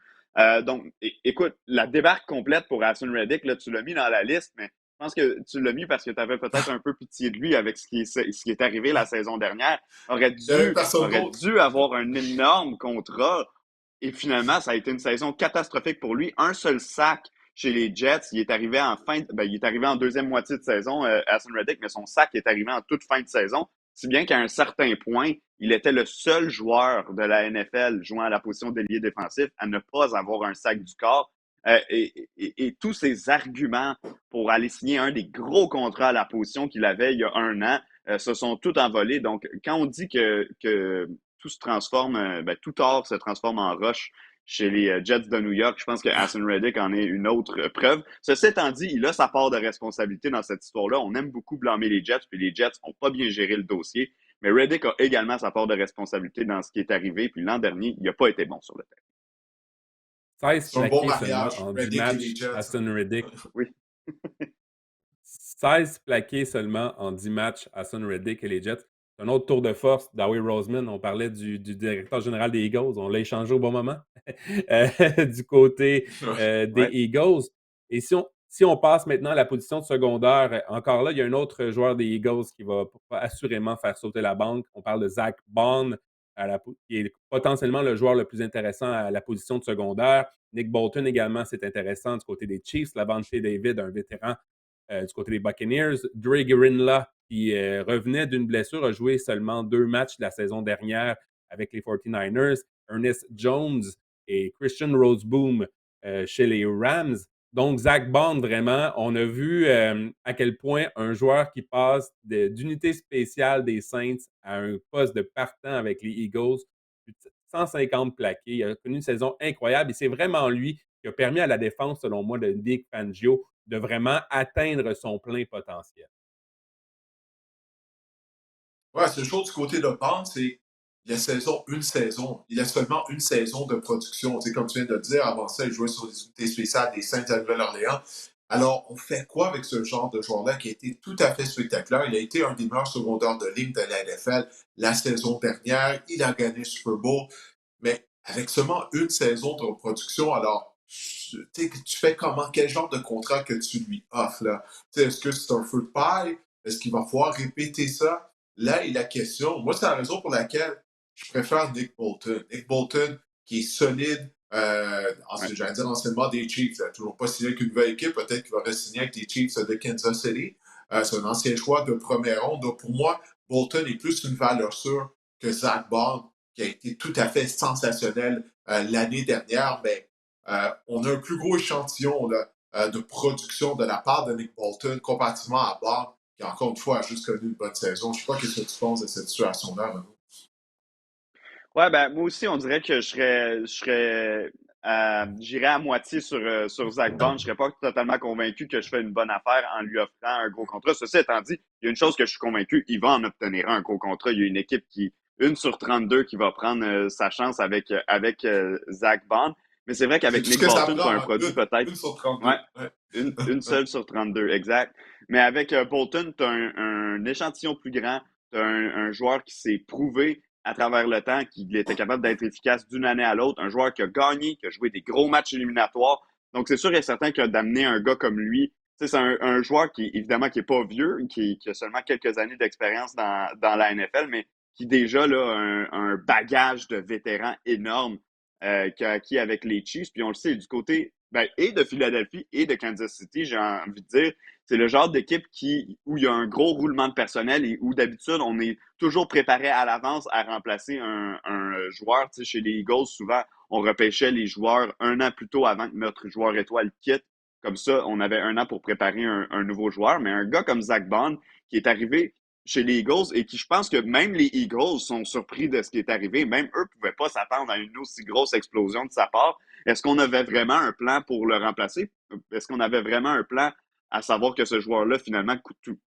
Donc, écoute, la débarque complète pour Hassan Reddick, là, tu l'as mis dans la liste, mais je pense que tu l'as mis parce que tu avais peut-être un peu pitié de lui avec ce qui est arrivé la saison dernière. Aurait Il n'y avait dû, personne aurait d'autre. dû avoir un énorme contrat. Et finalement, ça a été une saison catastrophique pour lui. Un seul sac chez les Jets. Il est arrivé en deuxième moitié de saison, Hassan Reddick, mais son sac est arrivé en toute fin de saison. Si bien qu'à un certain point, il était le seul joueur de la NFL jouant à la position d'ailier défensif à ne pas avoir un sac du corps. Et tous ces arguments pour aller signer un des gros contrats à la position qu'il avait il y a un an se sont tout envolés. Donc, quand on dit que tout se transforme, tout or se transforme en roche chez les Jets de New York. Je pense que Hassan Reddick en est une autre preuve. Ceci étant dit, il a sa part de responsabilité dans cette histoire-là. On aime beaucoup blâmer les Jets, puis les Jets n'ont pas bien géré le dossier. Mais Reddick a également sa part de responsabilité dans ce qui est arrivé. Puis l'an dernier, il n'a pas été bon sur le terrain. 16 C'est un bon plaqués seulement mariage, en 10 Reddick et les matchs, Jets. Hassan Reddick. Oui. 16 plaqués seulement en 10 matchs, Hassan Reddick et les Jets. C'est un autre tour de force d'Howie Roseman. On parlait du directeur général des Eagles. On l'a échangé au bon moment. Du côté des Ouais. Eagles. Et si on passe maintenant à la position de secondaire, encore là, il y a un autre joueur des Eagles qui va assurément faire sauter la banque. On parle de Zach Bond, qui est potentiellement le joueur le plus intéressant à la position de secondaire. Nick Bolton également, c'est intéressant du côté des Chiefs. Lavonte David, un vétéran du côté des Buccaneers. Dre Greenlaw, qui revenait d'une blessure, a joué seulement 2 matchs la saison dernière avec les 49ers. Ernest Jones et Christian Roseboom chez les Rams. Donc, Zach Bond, vraiment, on a vu à quel point un joueur qui passe d'unité spéciale des Saints à un poste de partant avec les Eagles, 150 plaqués, il a connu une saison incroyable et c'est vraiment lui qui a permis à la défense, selon moi, de Vic Fangio de vraiment atteindre son plein potentiel. Ouais, c'est chose du côté de Bond, c'est une saison. Il y a seulement une saison de production. Tu sais, comme tu viens de le dire, avant ça, il jouait sur des unités spéciales des Saints à Nouvelle-Orléans. Alors, on fait quoi avec ce genre de joueur-là qui a été tout à fait spectaculaire? Il a été un des meilleurs secondaires de ligne de la NFL la saison dernière. Il a gagné le Super Bowl. Mais avec seulement une saison de production, alors, tu fais comment? Quel genre de contrat que tu lui offres, là? Est-ce que c'est un feu de paille? Est-ce qu'il va falloir répéter ça? Là est la question. Moi, c'est la raison pour laquelle je préfère Nick Bolton. Nick Bolton, qui est solide, Ouais. j'allais dire anciennement des Chiefs. Il n'a toujours pas signé avec une nouvelle équipe. Peut-être qu'il va re-signer avec les Chiefs de Kansas City. C'est un ancien choix de première ronde. Donc, pour moi, Bolton est plus une valeur sûre que Zach Bond, qui a été tout à fait sensationnel l'année dernière. Mais on a un plus gros échantillon là, de production de la part de Nick Bolton comparativement à Bond, qui, encore une fois, a juste connu une bonne saison. Je ne sais pas ce que tu penses de cette situation-là, Renaud. Ouais, ben moi aussi, on dirait que j'irais à moitié sur Zach Bond. Je serais pas totalement convaincu que je fais une bonne affaire en lui offrant un gros contrat. Ceci étant dit, il y a une chose que je suis convaincu, il va en obtenir un gros contrat. Il y a une équipe une sur 32 qui va prendre sa chance avec Zach Bond. Mais c'est vrai C'est qu'avec tout ce Nick que ça Bolton, tu as prend, un hein? produit peut-être. Une sur Ouais, 32. Ouais. une seule sur 32, exact. Mais avec Bolton, tu as un échantillon plus grand, tu as un joueur qui s'est prouvé à travers le temps qu'il était capable d'être efficace d'une année à l'autre, un joueur qui a gagné, qui a joué des gros matchs éliminatoires. Donc, c'est sûr et certain que d'amener un gars comme lui, c'est un joueur qui, évidemment, qui est pas vieux, qui a seulement quelques années d'expérience dans la NFL, mais qui déjà là, a un bagage de vétéran énorme qu'a acquis avec les Chiefs. Puis on le sait, du côté et de Philadelphie et de Kansas City, j'ai envie de dire, c'est le genre d'équipe où il y a un gros roulement de personnel et où d'habitude, on est toujours préparé à l'avance à remplacer un joueur. Tu sais, chez les Eagles, souvent, on repêchait les joueurs un an plus tôt avant que notre joueur étoile quitte. Comme ça, on avait un an pour préparer un nouveau joueur. Mais un gars comme Zach Bond, qui est arrivé chez les Eagles et qui, je pense que même les Eagles sont surpris de ce qui est arrivé. Même eux ne pouvaient pas s'attendre à une aussi grosse explosion de sa part. Est-ce qu'on avait vraiment un plan pour le remplacer? Est-ce qu'on avait vraiment un plan à savoir que ce joueur-là, finalement,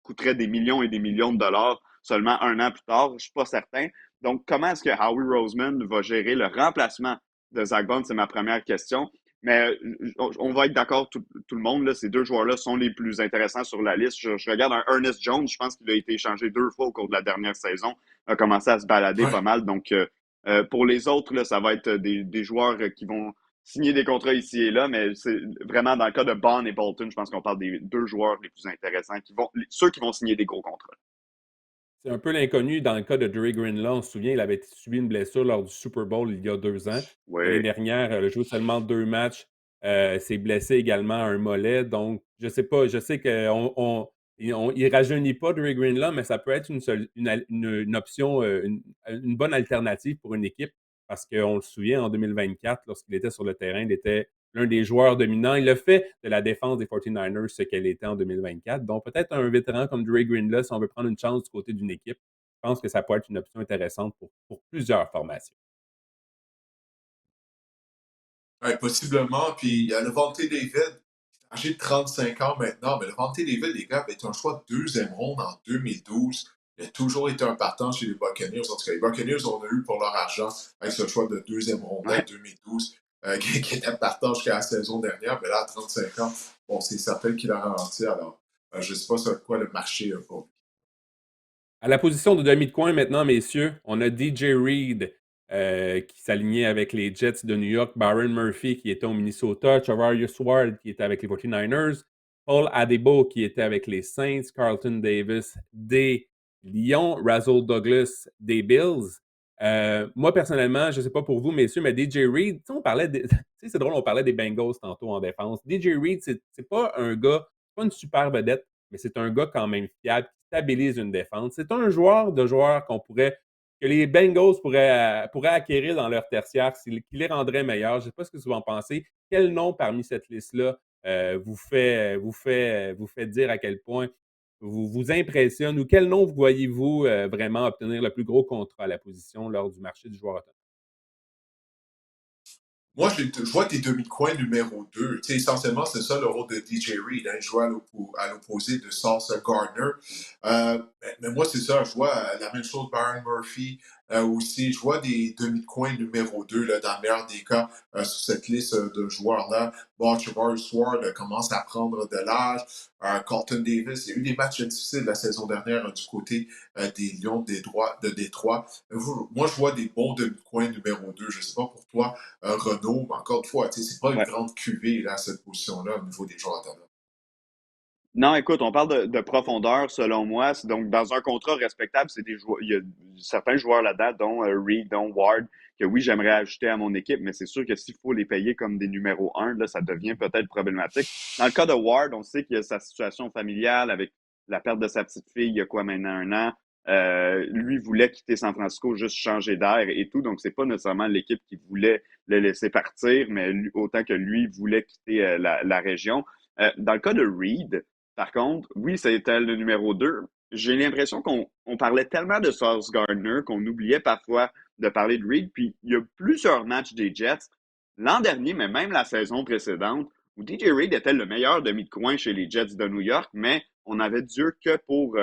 coûterait des millions et des millions de dollars seulement un an plus tard? Je ne suis pas certain. Donc, comment est-ce que Howie Roseman va gérer le remplacement de Zach Bond? C'est ma première question. Mais on va être d'accord, tout le monde, là, ces deux joueurs-là sont les plus intéressants sur la liste. Je regarde un Ernest Jones, je pense qu'il a été échangé 2 fois au cours de la dernière saison, a commencé à se balader Ouais. pas mal. Donc, pour les autres, là, ça va être des joueurs qui vont signer des contrats ici et là, mais c'est vraiment dans le cas de Bond et Bolton, je pense qu'on parle des deux joueurs les plus intéressants, ceux qui vont signer des gros contrats. C'est un peu l'inconnu dans le cas de Dre Greenlaw. On se souvient, il avait subi une blessure lors du Super Bowl il y a 2 ans. L'année Oui, dernière, il a joué seulement 2 matchs. S'est blessé également à un mollet. Donc, je sais pas, je sais qu'il ne rajeunit pas Dre Greenlaw, mais ça peut être une option, une bonne alternative pour une équipe. Parce qu'on le souvient, en 2024, lorsqu'il était sur le terrain, il était l'un des joueurs dominants. Il a fait de la défense des 49ers ce qu'elle était en 2024. Donc, peut-être un vétéran comme Dre Greenlaw, si on veut prendre une chance du côté d'une équipe, je pense que ça peut être une option intéressante pour plusieurs formations. Ouais, possiblement. Puis il y a Levante David, âgé de 35 ans maintenant. Mais Levante David, les gars, avait été un choix de deuxième ronde en 2012. Il a toujours été un partant chez les Buccaneers. En tout cas, les Buccaneers, on a eu pour leur argent avec ce choix de deuxième ronde-là, ouais. 2012, qui était partant jusqu'à la saison dernière. Mais là, à 35 ans, bon, c'est certain qu'il a ralenti. Alors, je ne sais pas sur quoi le marché pour lui. À la position de demi de coin maintenant, messieurs, on a DJ Reed. qui s'alignait avec les Jets de New York, Byron Murphy qui était au Minnesota, Travarius Ward qui était avec les 49ers, Paul Adebo qui était avec les Saints, Carlton Davis des Lions, Razzle Douglas des Bills. Moi, personnellement, je ne sais pas pour vous, messieurs, mais DJ Reed, on parlait c'est drôle, on parlait des Bengals tantôt en défense. DJ Reed, c'est pas un gars, c'est pas une super vedette, mais c'est un gars quand même fiable qui stabilise une défense. C'est un joueur qu'on pourrait que les Bengals pourraient acquérir dans leur tertiaire, qui les rendrait meilleurs. Je ne sais pas ce que vous en pensez. Quel nom parmi cette liste-là vous fait dire à quel point vous impressionne ou quel nom voyez-vous vraiment obtenir le plus gros contrat à la position lors du marché du joueur autonome? Moi, je vois tes demi-coins numéro 2. Tu sais, essentiellement, c'est ça le rôle de DJ Reed. Hein, il joue à l'opposé de Sauce Gardner. Mais moi, c'est ça. Je vois la même chose Byron Murphy aussi. Je vois des demi-coins numéro 2 là, dans le meilleur des cas sur cette liste de joueurs-là. Bon, Travarius Ward commence à prendre de l'âge. Carlton Davis, il y a eu des matchs difficiles la saison dernière du côté des Lions de Détroit. Moi, je vois des bons demi-coins numéro 2. Je ne sais pas pour toi. Renault, mais encore une fois, c'est pas une Ouais. grande cuvée là, à cette position-là au niveau des joueurs autonomes. Non, écoute, on parle de profondeur, selon moi. Donc, dans un contrat respectable, c'est des joueurs, il y a certains joueurs là-dedans, dont Reed, dont Ward, que oui, j'aimerais ajouter à mon équipe, mais c'est sûr que s'il faut les payer comme des numéros 1, là, ça devient peut-être problématique. Dans le cas de Ward, on sait qu'il y a sa situation familiale avec la perte de sa petite fille il y a quoi maintenant 1 an. Lui voulait quitter San Francisco, juste changer d'air et tout. Donc, c'est pas nécessairement l'équipe qui voulait le laisser partir, mais autant que lui voulait quitter la région. Dans le cas de Reed, par contre, oui, c'était le numéro 2. J'ai l'impression qu'on parlait tellement de Sauce Gardner qu'on oubliait parfois de parler de Reed. Puis il y a plusieurs matchs des Jets l'an dernier, mais même la saison précédente, où DJ Reed était le meilleur demi de coin chez les Jets de New York, mais on avait Dieu que pour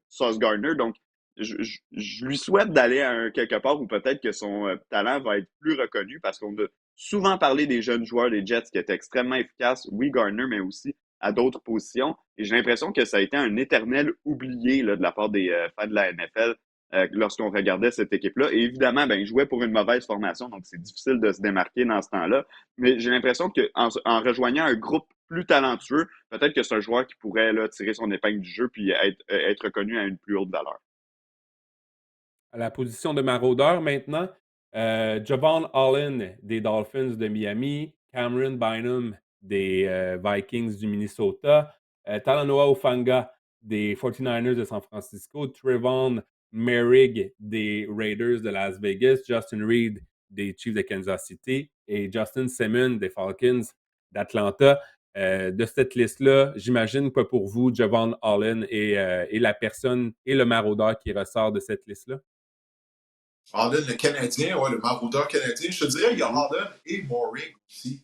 Sauce Gardner. Donc, je lui souhaite d'aller quelque part où peut-être que son talent va être plus reconnu parce qu'on a souvent parlé des jeunes joueurs des Jets qui étaient extrêmement efficaces. Oui, Gardner, mais aussi à d'autres positions. Et j'ai l'impression que ça a été un éternel oublié là, de la part des fans de la NFL lorsqu'on regardait cette équipe-là. Et évidemment, ben, ils jouaient pour une mauvaise formation, donc c'est difficile de se démarquer dans ce temps-là. Mais j'ai l'impression qu'en rejoignant un groupe plus talentueux, peut-être que c'est un joueur qui pourrait là, tirer son épingle du jeu puis être reconnu à une plus haute valeur. À la position de maraudeur maintenant, Javon Holland des Dolphins de Miami, Cameron Bynum des Vikings du Minnesota, Talanoa Hufanga des 49ers de San Francisco, Trevon Merrick des Raiders de Las Vegas, Justin Reed des Chiefs de Kansas City et Justin Simmons des Falcons d'Atlanta. De cette liste-là, j'imagine que pour vous, Javon Holland est la personne et le maraudeur qui ressort de cette liste-là. Harden, le Canadien, ouais, le maraudeur canadien. Je te dirais, il y a Mhm. Harden et Mooring aussi,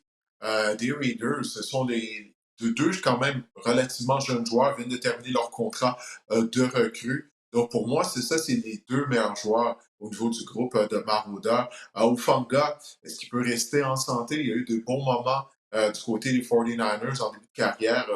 des Raiders. Ce sont les deux quand même relativement jeunes joueurs, viennent de terminer leur contrat de recrue. Donc pour moi, c'est ça, c'est les deux meilleurs joueurs au niveau du groupe de maraudeurs. Ufanga, est-ce qu'il peut rester en santé? Il y a eu de bons moments du côté des 49ers en début de carrière,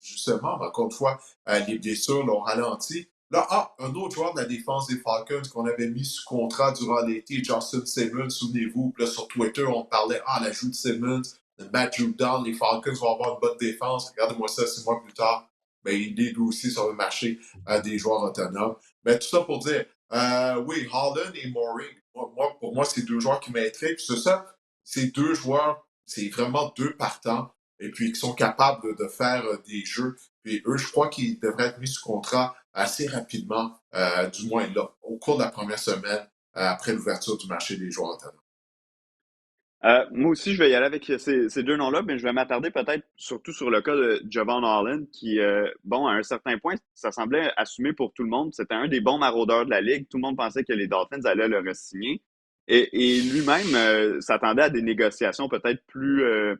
justement, mais encore une fois, les blessures l'ont ralenti. Là, un autre joueur de la défense des Falcons qu'on avait mis sous contrat durant l'été, Justin Simmons, souvenez-vous. Puis là, sur Twitter, on parlait, l'ajout de Simmons, de Matt Judon, les Falcons vont avoir une bonne défense. Regardez-moi ça 6 mois plus tard. Ben, il est lui aussi sur le marché des joueurs autonomes. Mais tout ça pour dire, oui, Holland et Mooring, pour moi, c'est deux joueurs qui m'intriguent. C'est ça, ces deux joueurs, c'est vraiment deux partants et puis qui sont capables de faire des jeux. Puis eux, je crois qu'ils devraient être mis sous contrat assez rapidement, du moins là, au cours de la première semaine après l'ouverture du marché des joueurs autonomes. Moi aussi, je vais y aller avec ces deux noms-là, mais je vais m'attarder peut-être surtout sur le cas de Javon Holland, qui, bon, à un certain point, ça semblait assumé pour tout le monde. C'était un des bons maraudeurs de la Ligue. Tout le monde pensait que les Dolphins allaient le re-signer. Et lui-même s'attendait à des négociations peut-être plus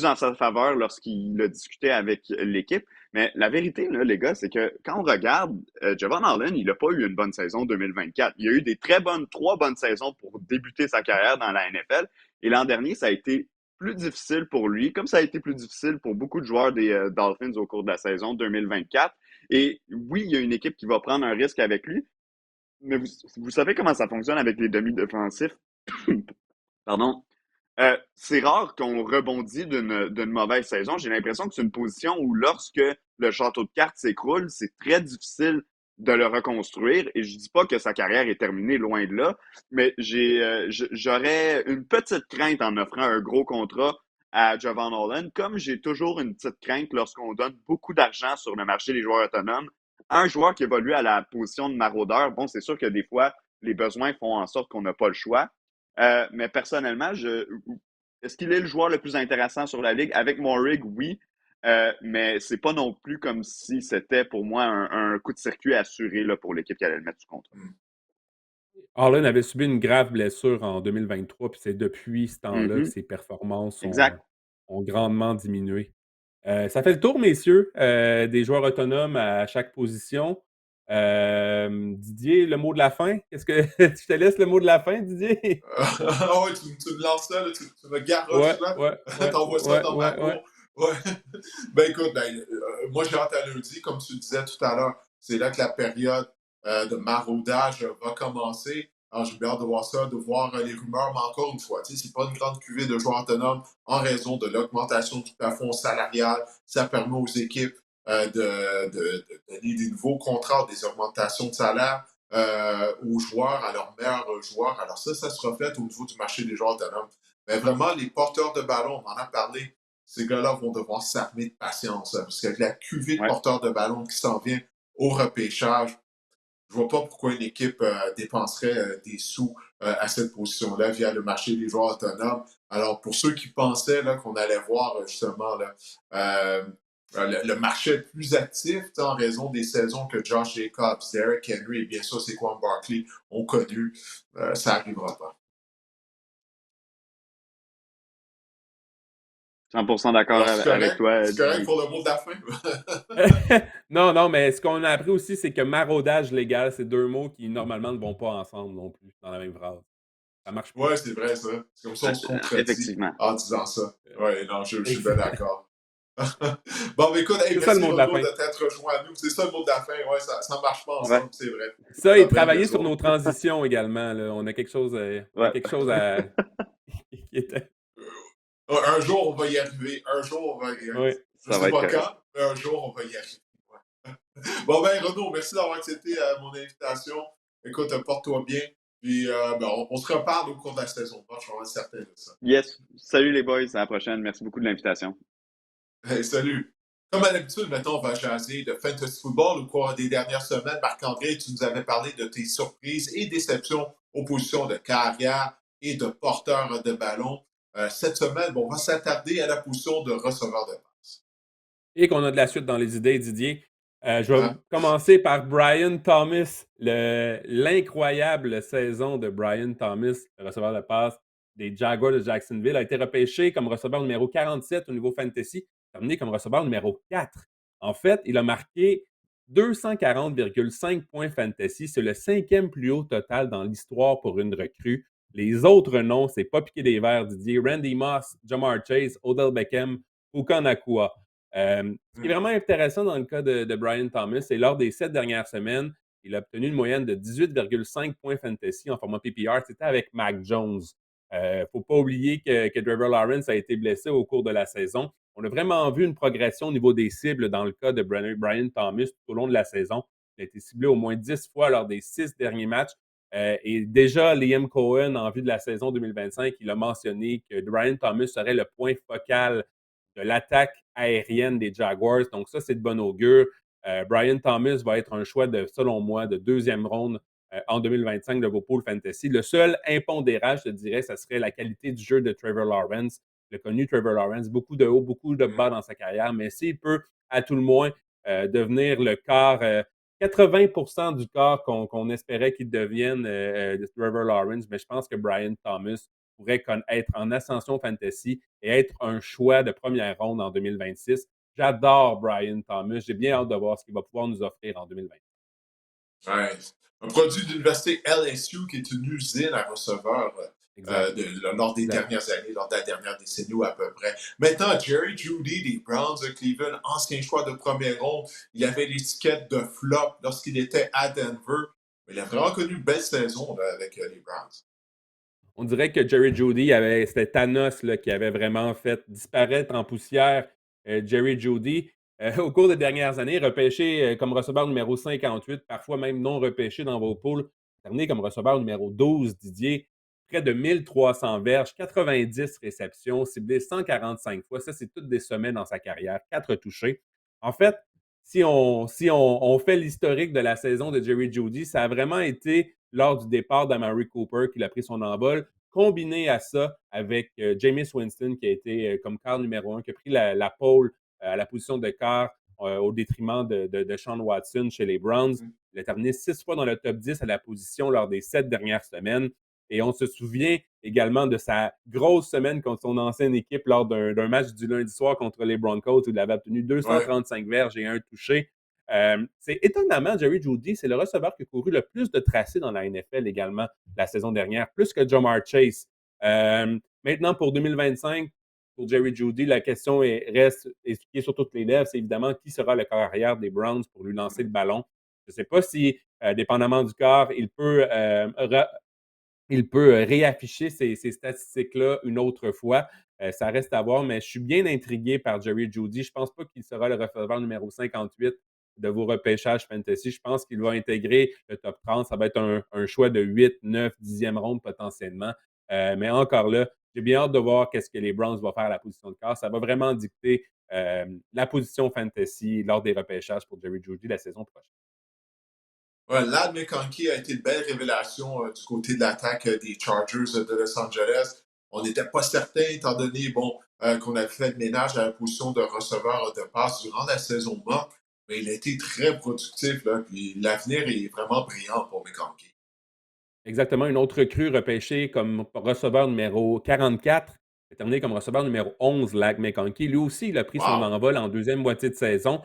en sa faveur lorsqu'il a discuté avec l'équipe. Mais la vérité, là, les gars, c'est que quand on regarde, Javon Holland, il n'a pas eu une bonne saison 2024. Il a eu trois bonnes saisons pour débuter sa carrière dans la NFL. Et l'an dernier, ça a été plus difficile pour lui, comme ça a été plus difficile pour beaucoup de joueurs des Dolphins au cours de la saison 2024. Et oui, il y a une équipe qui va prendre un risque avec lui, mais vous savez comment ça fonctionne avec les demi-défensifs. Pardon. C'est rare qu'on rebondit d'une mauvaise saison. J'ai l'impression que c'est une position où lorsque le château de cartes s'écroule, c'est très difficile de le reconstruire. Et je dis pas que sa carrière est terminée, loin de là, mais j'aurais une petite crainte en offrant un gros contrat à Javon Holland, comme j'ai toujours une petite crainte lorsqu'on donne beaucoup d'argent sur le marché des joueurs autonomes. Un joueur qui évolue à la position de maraudeur, bon, c'est sûr que des fois, les besoins font en sorte qu'on n'a pas le choix. Mais personnellement, est-ce qu'il est le joueur le plus intéressant sur la ligue? Avec mon rig, oui. Mais c'est pas non plus comme si c'était pour moi un coup de circuit assuré là, pour l'équipe qui allait le mettre sous contrat. Harlan avait subi une grave blessure en 2023, puis c'est depuis ce temps-là que Mhm. ses performances Exact. ont grandement diminué. Ça fait le tour, messieurs, des joueurs autonomes à chaque position. Didier, le mot de la fin. Qu'est-ce que je te laisse le mot de la fin, Didier? Ah ouais, tu me lances ça, là, tu me garoches Ouais, là, ouais, ouais, t'envoies ça ouais, dans ma ouais, ouais. cour. Ouais. Ben écoute, moi j'ai hâte à lundi, comme tu disais tout à l'heure. C'est là que la période de maraudage va commencer. Alors j'ai bien hâte de voir ça, de voir les rumeurs, mais encore une fois, tu sais, c'est pas une grande cuvée de joueurs autonomes en raison de l'augmentation du plafond salarial. Ça permet aux équipes de donner des nouveaux contrats, des augmentations de salaire aux joueurs, à leurs meilleurs joueurs. Alors ça se reflète au niveau du marché des joueurs autonomes. Mais vraiment, les porteurs de ballon, on en a parlé, ces gars-là vont devoir s'armer de patience. Parce qu'avec la cuvée de Ouais. porteurs de ballon qui s'en vient au repêchage, je vois pas pourquoi une équipe dépenserait des sous à cette position-là via le marché des joueurs autonomes. Alors, pour ceux qui pensaient là, qu'on allait voir justement là, le marché plus actif en raison des saisons que Josh Jacobs, Derrick Henry et bien sûr Saquon Barkley ont connues, ça n'arrivera pas. 100% d'accord Alors, c'est avec correct? toi, C'est correct Didier. pour le mot de la fin? Non, non, mais ce qu'on a appris aussi, c'est que maraudage légal, c'est deux mots qui normalement ne vont pas ensemble non plus dans la même phrase. Ça marche pas. Ouais, c'est vrai ça. C'est comme ça on se contredit Effectivement. en disant ça. Ouais, non, je suis bien Exact. d'accord. Bon, mais écoute, hey, C'est ça le merci mot de la Renaud fin. de t'être rejoint à nous. C'est ça le mot de la fin. Ouais, ça marche pas Ouais. ensemble, c'est vrai. Ça et À bien travailler sur bientôt. nos transitions également, là. On a quelque chose, il y a Ouais. quelque chose à qui était Un jour, on va y arriver. Un jour, on va y arriver. oui. Je Ça va sais être pas correct. quand, mais un jour, on va y arriver. Ouais. Bon, ben, Renaud, merci d'avoir accepté mon invitation. Écoute, porte-toi bien. Puis, ben, on se reparle au cours de la saison. Je suis vraiment certain de ça. Yes. Salut les boys. À la prochaine. Merci beaucoup de l'invitation. Hey, salut. Comme à l'habitude, maintenant, on va jaser de fantasy football au cours des dernières semaines. Marc-André, tu nous avais parlé de tes surprises et déceptions aux positions de carrière et de porteur de ballon. Cette semaine, bon, on va s'attarder à la position de receveur de passe. Et qu'on a de la suite dans les idées, Didier. Je vais Hein? commencer par Brian Thomas, l'incroyable saison de Brian Thomas, le receveur de passe des Jaguars de Jacksonville, a été repêché comme receveur numéro 47 au niveau fantasy, terminé comme receveur numéro 4. En fait, il a marqué 240,5 points fantasy. C'est le cinquième plus haut total dans l'histoire pour une recrue. Les autres noms, c'est pas piqué des verres, Didier. Randy Moss, Jamar Chase, Odell Beckham, Puka Nakua. Ce qui est Hmm. vraiment intéressant dans le cas de Brian Thomas, c'est lors des 7 dernières semaines, il a obtenu une moyenne de 18,5 points fantasy en format PPR. C'était avec Mac Jones. Il ne faut pas oublier que Trevor Lawrence a été blessé au cours de la saison. On a vraiment vu une progression au niveau des cibles dans le cas de Brian Thomas tout au long de la saison. Il a été ciblé au moins 10 fois lors des 6 derniers matchs. Et déjà, Liam Cohen, en vue de la saison 2025, il a mentionné que Brian Thomas serait le point focal de l'attaque aérienne des Jaguars. Donc ça, c'est de bon augure. Brian Thomas va être un choix, selon moi, de deuxième ronde en 2025 de vos pools fantasy. Le seul impondérable, je te dirais, ce serait la qualité du jeu de Trevor Lawrence. Le connu Trevor Lawrence, beaucoup de hauts, beaucoup de bas Hmm. dans sa carrière, mais s'il peut, à tout le moins, devenir le quart, 80% du quart qu'on espérait qu'il devienne de Trevor Lawrence, mais je pense que Brian Thomas pourrait être en ascension fantasy et être un choix de première ronde en 2026. J'adore Brian Thomas. J'ai bien hâte de voir ce qu'il va pouvoir nous offrir en 2020. Ouais. Un produit de l'université LSU qui est une usine à receveurs Exact. lors des Exact. dernières années, lors de la dernière décennie ou à peu près. Maintenant, Jerry Jeudy des Browns de Cleveland, ancien choix de première ronde, il avait l'étiquette de flop lorsqu'il était à Denver. Mais il a vraiment connu une belle saison là, avec les Browns. On dirait que Jerry Jeudy, c'était Thanos là, qui avait vraiment fait disparaître en poussière Jerry Jeudy. Au cours des dernières années, repêché comme receveur numéro 58, parfois même non repêché dans vos poules, terminé comme receveur numéro 12, Didier, près de 1300 verges, 90 réceptions, ciblé 145 fois. Ça, c'est toutes des sommets dans sa carrière, 4 touchés. En fait, si on fait l'historique de la saison de Jerry Jeudy, ça a vraiment été lors du départ d'Amari Cooper qu'il a pris son envol, combiné à ça avec Jameis Winston qui a été comme quart numéro 1, qui a pris la pole à la position de quart au détriment de Sean Watson chez les Browns. Mhm. Il a terminé 6 fois dans le top 10 à la position lors des 7 dernières semaines. Et on se souvient également de sa grosse semaine contre son ancienne équipe lors d'un match du lundi soir contre les Broncos où il avait obtenu Ouais. 235 verges et un touché. C'est étonnamment, Jerry Jeudy, c'est le receveur qui a couru le plus de tracés dans la NFL également la saison dernière, plus que Jamar Chase. Maintenant, pour 2025, pour Jerry Jeudy, la question reste est sur toutes les lèvres. C'est évidemment qui sera le corps arrière des Browns pour lui lancer le ballon. Je ne sais pas si, dépendamment du corps, il peut réafficher ces statistiques-là une autre fois. Ça reste à voir, mais je suis bien intrigué par Jerry Jeudy. Je ne pense pas qu'il sera le receveur numéro 58 de vos repêchages fantasy. Je pense qu'il va intégrer le top 30. Ça va être un choix de 8, 9, 10e ronde potentiellement. Mais encore là, j'ai bien hâte de voir qu'est-ce que les Browns vont faire à la position de quart. Ça va vraiment dicter la position fantasy lors des repêchages pour Jerry Jeudy la saison prochaine. Ouais, Ladd McConkey a été une belle révélation du côté de l'attaque des Chargers de Los Angeles. On n'était pas certain, étant donné qu'on avait fait le ménage à la position de receveur de passe durant la saison morte, mais il a été très productif, là, puis l'avenir est vraiment brillant pour McConkey. Exactement, une autre recrue repêchée comme receveur numéro 44. Il a terminé comme receveur numéro 11, Ladd McConkey. Lui aussi, il a pris son Wow! envol en deuxième moitié de saison.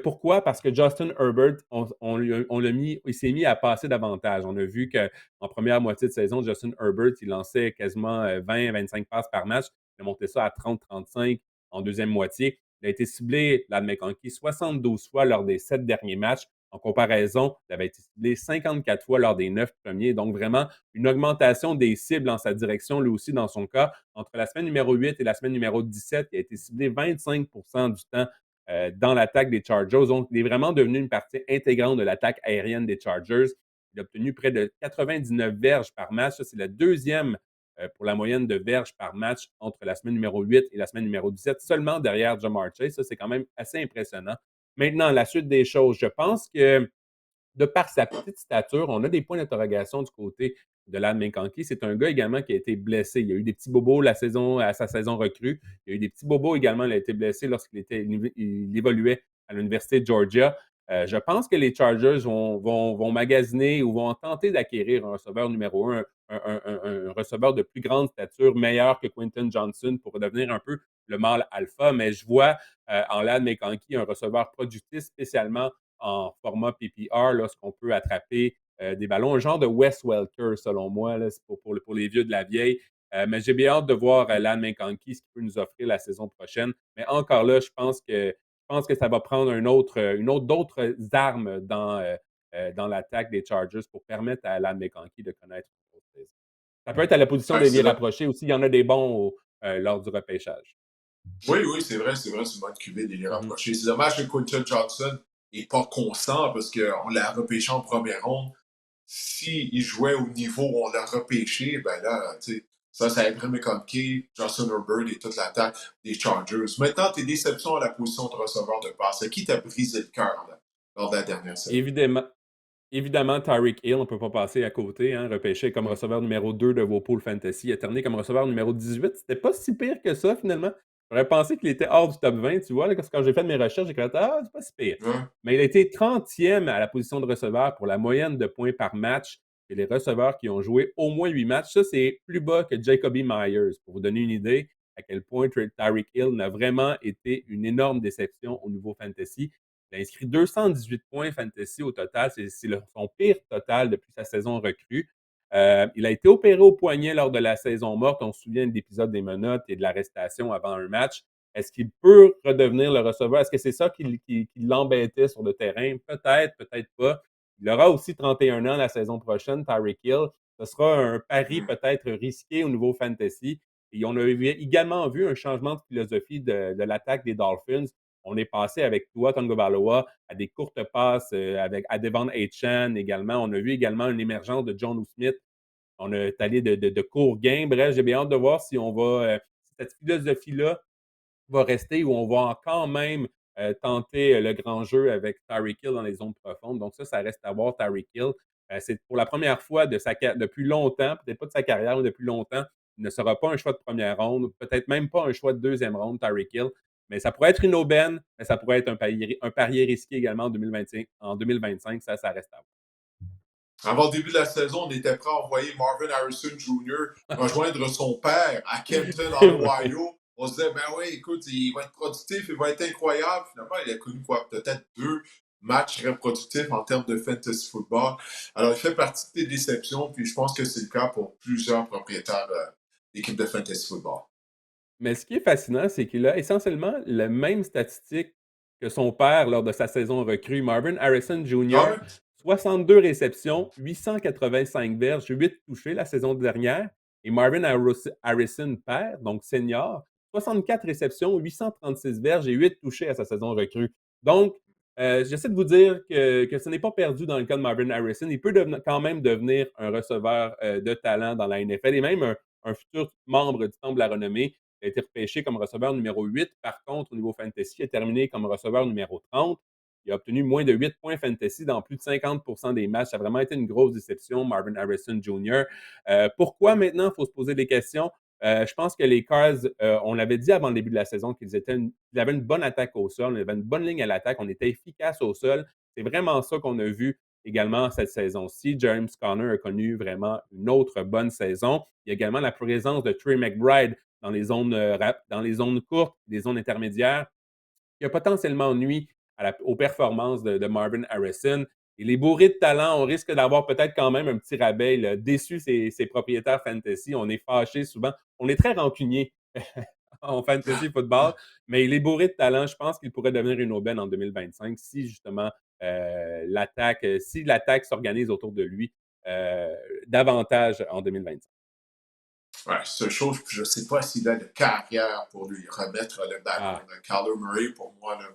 Pourquoi? Parce que Justin Herbert, il s'est mis à passer davantage. On a vu qu'en première moitié de saison, Justin Herbert, il lançait quasiment 20-25 passes par match. Il a monté ça à 30-35 en deuxième moitié. Il a été ciblé, Ladd McConkey, 72 fois lors des 7 derniers matchs. En comparaison, il avait été ciblé 54 fois lors des 9 premiers. Donc, vraiment, une augmentation des cibles en sa direction, lui aussi, dans son cas. Entre la semaine numéro 8 et la semaine numéro 17, il a été ciblé 25 du temps dans l'attaque des Chargers. Donc, il est vraiment devenu une partie intégrante de l'attaque aérienne des Chargers. Il a obtenu près de 99 verges par match. Ça, c'est la deuxième pour la moyenne de verges par match entre la semaine numéro 8 et la semaine numéro 17, seulement derrière Jamar Chase. Ça, c'est quand même assez impressionnant. Maintenant, la suite des choses, je pense que de par sa petite stature, on a des points d'interrogation du côté de Ladd McConkey. C'est un gars également qui a été blessé. Il y a eu des petits bobos à sa saison recrue. Il y a eu des petits bobos également. Il a été blessé il évoluait à l'Université de Georgia. Je pense que les Chargers vont magasiner ou vont tenter d'acquérir un receveur numéro 1, un receveur de plus grande stature, meilleur que Quentin Johnson pour devenir un peu le mâle alpha. Mais je vois en Ladd McConkey un receveur productif, spécialement en format PPR, lorsqu'on peut attraper des ballons. Un genre de Wes Welker, selon moi, là, c'est pour les vieux de la vieille. Mais j'ai bien hâte de voir Ladd McConkey, ce qu'il peut nous offrir la saison prochaine. Mais encore là, je pense que ça va prendre d'autres armes dans l'attaque des Chargers pour permettre à Ladd McConkey de connaître une grosse saison. Ça peut être à la position Ouais, d'ailier c'est vrai. rapproché aussi. Il y en a des bons lors du repêchage. Oui, oui, c'est vrai, c'est une bonne cuvée de les Mhm. rapprocher. C'est dommage que Quentin Johnson n'est pas constant parce qu'on l'a repêché en première ronde. S'il jouait au niveau où on l'a repêché, ben là, tu sais, ça aiderait McConkey, Justin Herbert et toute l'attaque des Chargers. Maintenant, tes déceptions à la position de receveur de passe. Qui t'a brisé le cœur là, lors de la dernière saison? Évidemment, Évidemment, Tyreek Hill, on ne peut pas passer à côté, hein, repêché comme Mm. receveur numéro 2 de vos poules fantasy. Il a terminé comme receveur numéro 18. C'était pas si pire que ça, finalement. J'aurais pensé qu'il était hors du top 20, tu vois, là, parce que quand j'ai fait mes recherches, j'ai cru, ah, c'est pas si pire. Ouais. Mais il a été 30e à la position de receveur pour la moyenne de points par match et les receveurs qui ont joué au moins 8 matchs. Ça, c'est plus bas que Jacoby Myers, pour vous donner une idée à quel point Tyreek Hill n'a vraiment été une énorme déception au niveau fantasy. Il a inscrit 218 points fantasy au total. C'est son pire total depuis sa saison recrue. Il a été opéré au poignet lors de la saison morte. On se souvient de l'épisode des menottes et de l'arrestation avant un match. Est-ce qu'il peut redevenir le receveur? Est-ce que c'est ça qui l'embêtait sur le terrain? Peut-être, peut-être pas. Il aura aussi 31 ans la saison prochaine, Tyreek Hill. Ce sera un pari peut-être risqué au niveau fantasy. Et on a également vu un changement de philosophie de l'attaque des Dolphins. On est passé avec Tua Tagovailoa à des courtes passes à Devon Achane également. On a vu également une émergence de John Smith. On est allé de courts gains. Bref, j'ai bien hâte de voir si on va, si cette philosophie-là va rester ou on va quand même tenter le grand jeu avec Tyreek Hill dans les zones profondes. Donc ça reste à voir, Tyreek Hill. C'est pour la première fois depuis longtemps, peut-être pas de sa carrière, mais depuis longtemps, il ne sera pas un choix de première ronde, peut-être même pas un choix de deuxième ronde, Tyreek Hill. Mais ça pourrait être une aubaine, mais ça pourrait être un pari risqué également en 2025. En 2025, ça reste à voir. Avant le début de la saison, on était prêt à envoyer Marvin Harrison Jr. rejoindre son père à Kempton, en Ohio. On se disait, ben oui, écoute, il va être productif, il va être incroyable. Finalement, il a connu quoi? Peut-être 2 matchs reproductifs en termes de fantasy football. Alors, il fait partie des déceptions, puis je pense que c'est le cas pour plusieurs propriétaires d'équipes de fantasy football. Mais ce qui est fascinant, c'est qu'il a essentiellement la même statistique que son père lors de sa saison recrue. Marvin Harrison Ah Jr., ouais? 62 réceptions, 885 verges, 8 touchés la saison dernière. Et Marvin Harrison père, donc senior, 64 réceptions, 836 verges et 8 touchés à sa saison recrue. Donc, j'essaie de vous dire que ce n'est pas perdu dans le cas de Marvin Harrison. Il peut quand même devenir un receveur de talent dans la NFL et même un futur membre du Temple de la Renommée. Il a été repêché comme receveur numéro 8. Par contre, au niveau fantasy, il a terminé comme receveur numéro 30. Il a obtenu moins de 8 points fantasy dans plus de 50% des matchs. Ça a vraiment été une grosse déception, Marvin Harrison Jr. Pourquoi maintenant? Il faut se poser des questions. Je pense que les Cards, on l'avait dit avant le début de la saison qu'ils avaient une bonne attaque au sol, on avait une bonne ligne à l'attaque, on était efficace au sol. C'est vraiment ça qu'on a vu également cette saison-ci. James Conner a connu vraiment une autre bonne saison. Il y a également la présence de Trey McBride dans les zones courtes, les zones intermédiaires, qui a potentiellement nuit aux performances de Marvin Harrison. Et les bourrés de talent, on risque d'avoir peut-être quand même un petit rabais, là, déçu ses propriétaires fantasy. On est fâchés souvent. On est très rancunier en fantasy football, mais les bourrés de talent, je pense qu'ils pourraient devenir une aubaine en 2025 si justement si l'attaque s'organise autour de lui davantage en 2025. Ouais, seule chose, je ne sais pas s'il a de carrière pour lui remettre le ballon. Ah, Kyler Murray, pour moi, là,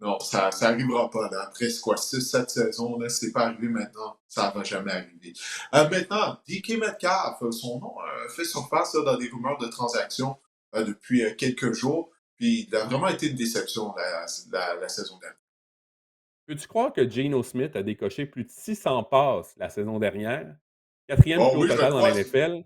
non, ça n'arrivera pas. Là. Après, c'est quoi, 6-7 saisons, là, c'est pas arrivé maintenant. Ça ne va jamais arriver. Maintenant, DK Metcalf, son nom fait surface là, dans des rumeurs de transactions depuis quelques jours. Puis, il a vraiment été une déception la saison dernière. peux-tu croire que Geno Smith a décoché plus de 600 passes la saison dernière? Quatrième Oh plus haut oui, je le total dans la crois. NFL.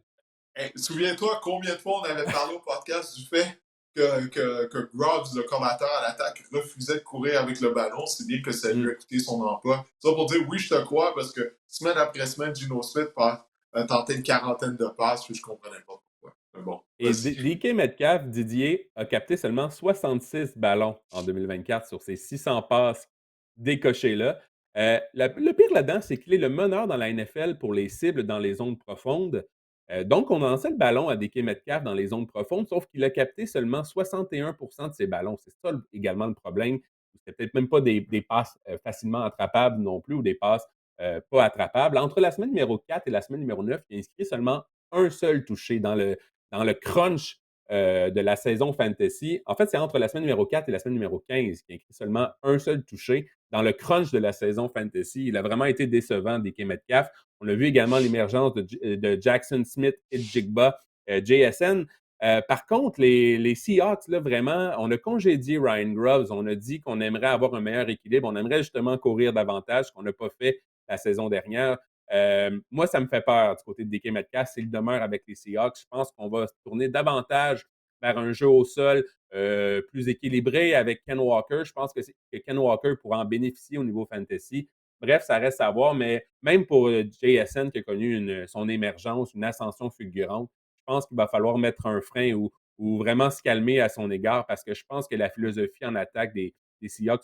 Hey, souviens-toi combien de fois on avait parlé au podcast du fait que Groves, le commentateur à l'attaque, refusait de courir avec le ballon, si bien que ça lui Mm. a coûté son emploi. Ça pour dire oui, je te crois, parce que semaine après semaine, Gino Smith a tenté une quarantaine de passes, puis je comprenais pas pourquoi. Mais bon, Et vas-y. DK Metcalf, Didier, a capté seulement 66 ballons en 2024 sur ces 600 passes décochées-là. Le pire là-dedans, c'est qu'il est le meneur dans la NFL pour les cibles dans les zones profondes. Donc, on lançait le ballon à DK Metcalf dans les zones profondes, sauf qu'il a capté seulement 61% de ses ballons. C'est ça également le problème. C'était peut-être même pas des passes facilement attrapables non plus ou des passes pas attrapables. Entre la semaine numéro 4 et la semaine numéro 9, il a inscrit seulement un seul touché dans le crunch de la saison fantasy. En fait, c'est entre la semaine numéro 4 et la semaine numéro 15 qu'il a écrit seulement un seul touché dans le crunch de la saison fantasy. Il a vraiment été décevant, DK Metcalf. On a vu également l'émergence de Jackson Smith et Jigba, JSN. Par contre, les Seahawks, là, vraiment, on a congédié Ryan Groves. On a dit qu'on aimerait avoir un meilleur équilibre. On aimerait justement courir davantage, ce qu'on n'a pas fait la saison dernière. Moi, ça me fait peur du côté de DK Metcalf s'il demeure avec les Seahawks. Je pense qu'on va se tourner davantage vers un jeu au sol plus équilibré avec Ken Walker. Je pense que Ken Walker pourra en bénéficier au niveau fantasy. Bref, ça reste à voir, mais même pour JSN qui a connu son émergence, une ascension fulgurante, je pense qu'il va falloir mettre un frein ou vraiment se calmer à son égard parce que je pense que la philosophie en attaque des Seahawks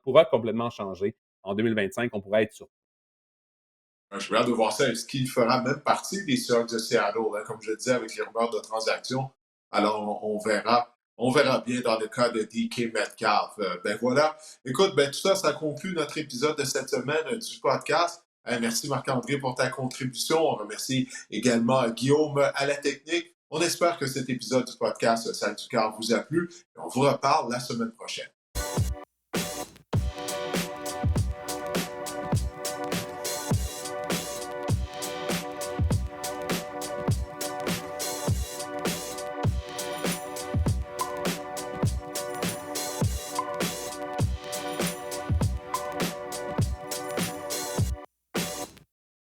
pourra complètement changer. En 2025, on pourra être sur. Je vais hâte de voir ça. Est-ce qu'il fera même partie des Seahawks de Seattle, hein, comme je le disais, avec les rumeurs de transactions? Alors, on verra. On verra bien dans le cas de DK Metcalf. Ben voilà. Écoute, ben tout ça, ça conclut notre épisode de cette semaine du podcast. Merci Marc-André pour ta contribution. On remercie également Guillaume à la technique. On espère que cet épisode du podcast Salle du Cœur vous a plu. On vous reparle la semaine prochaine.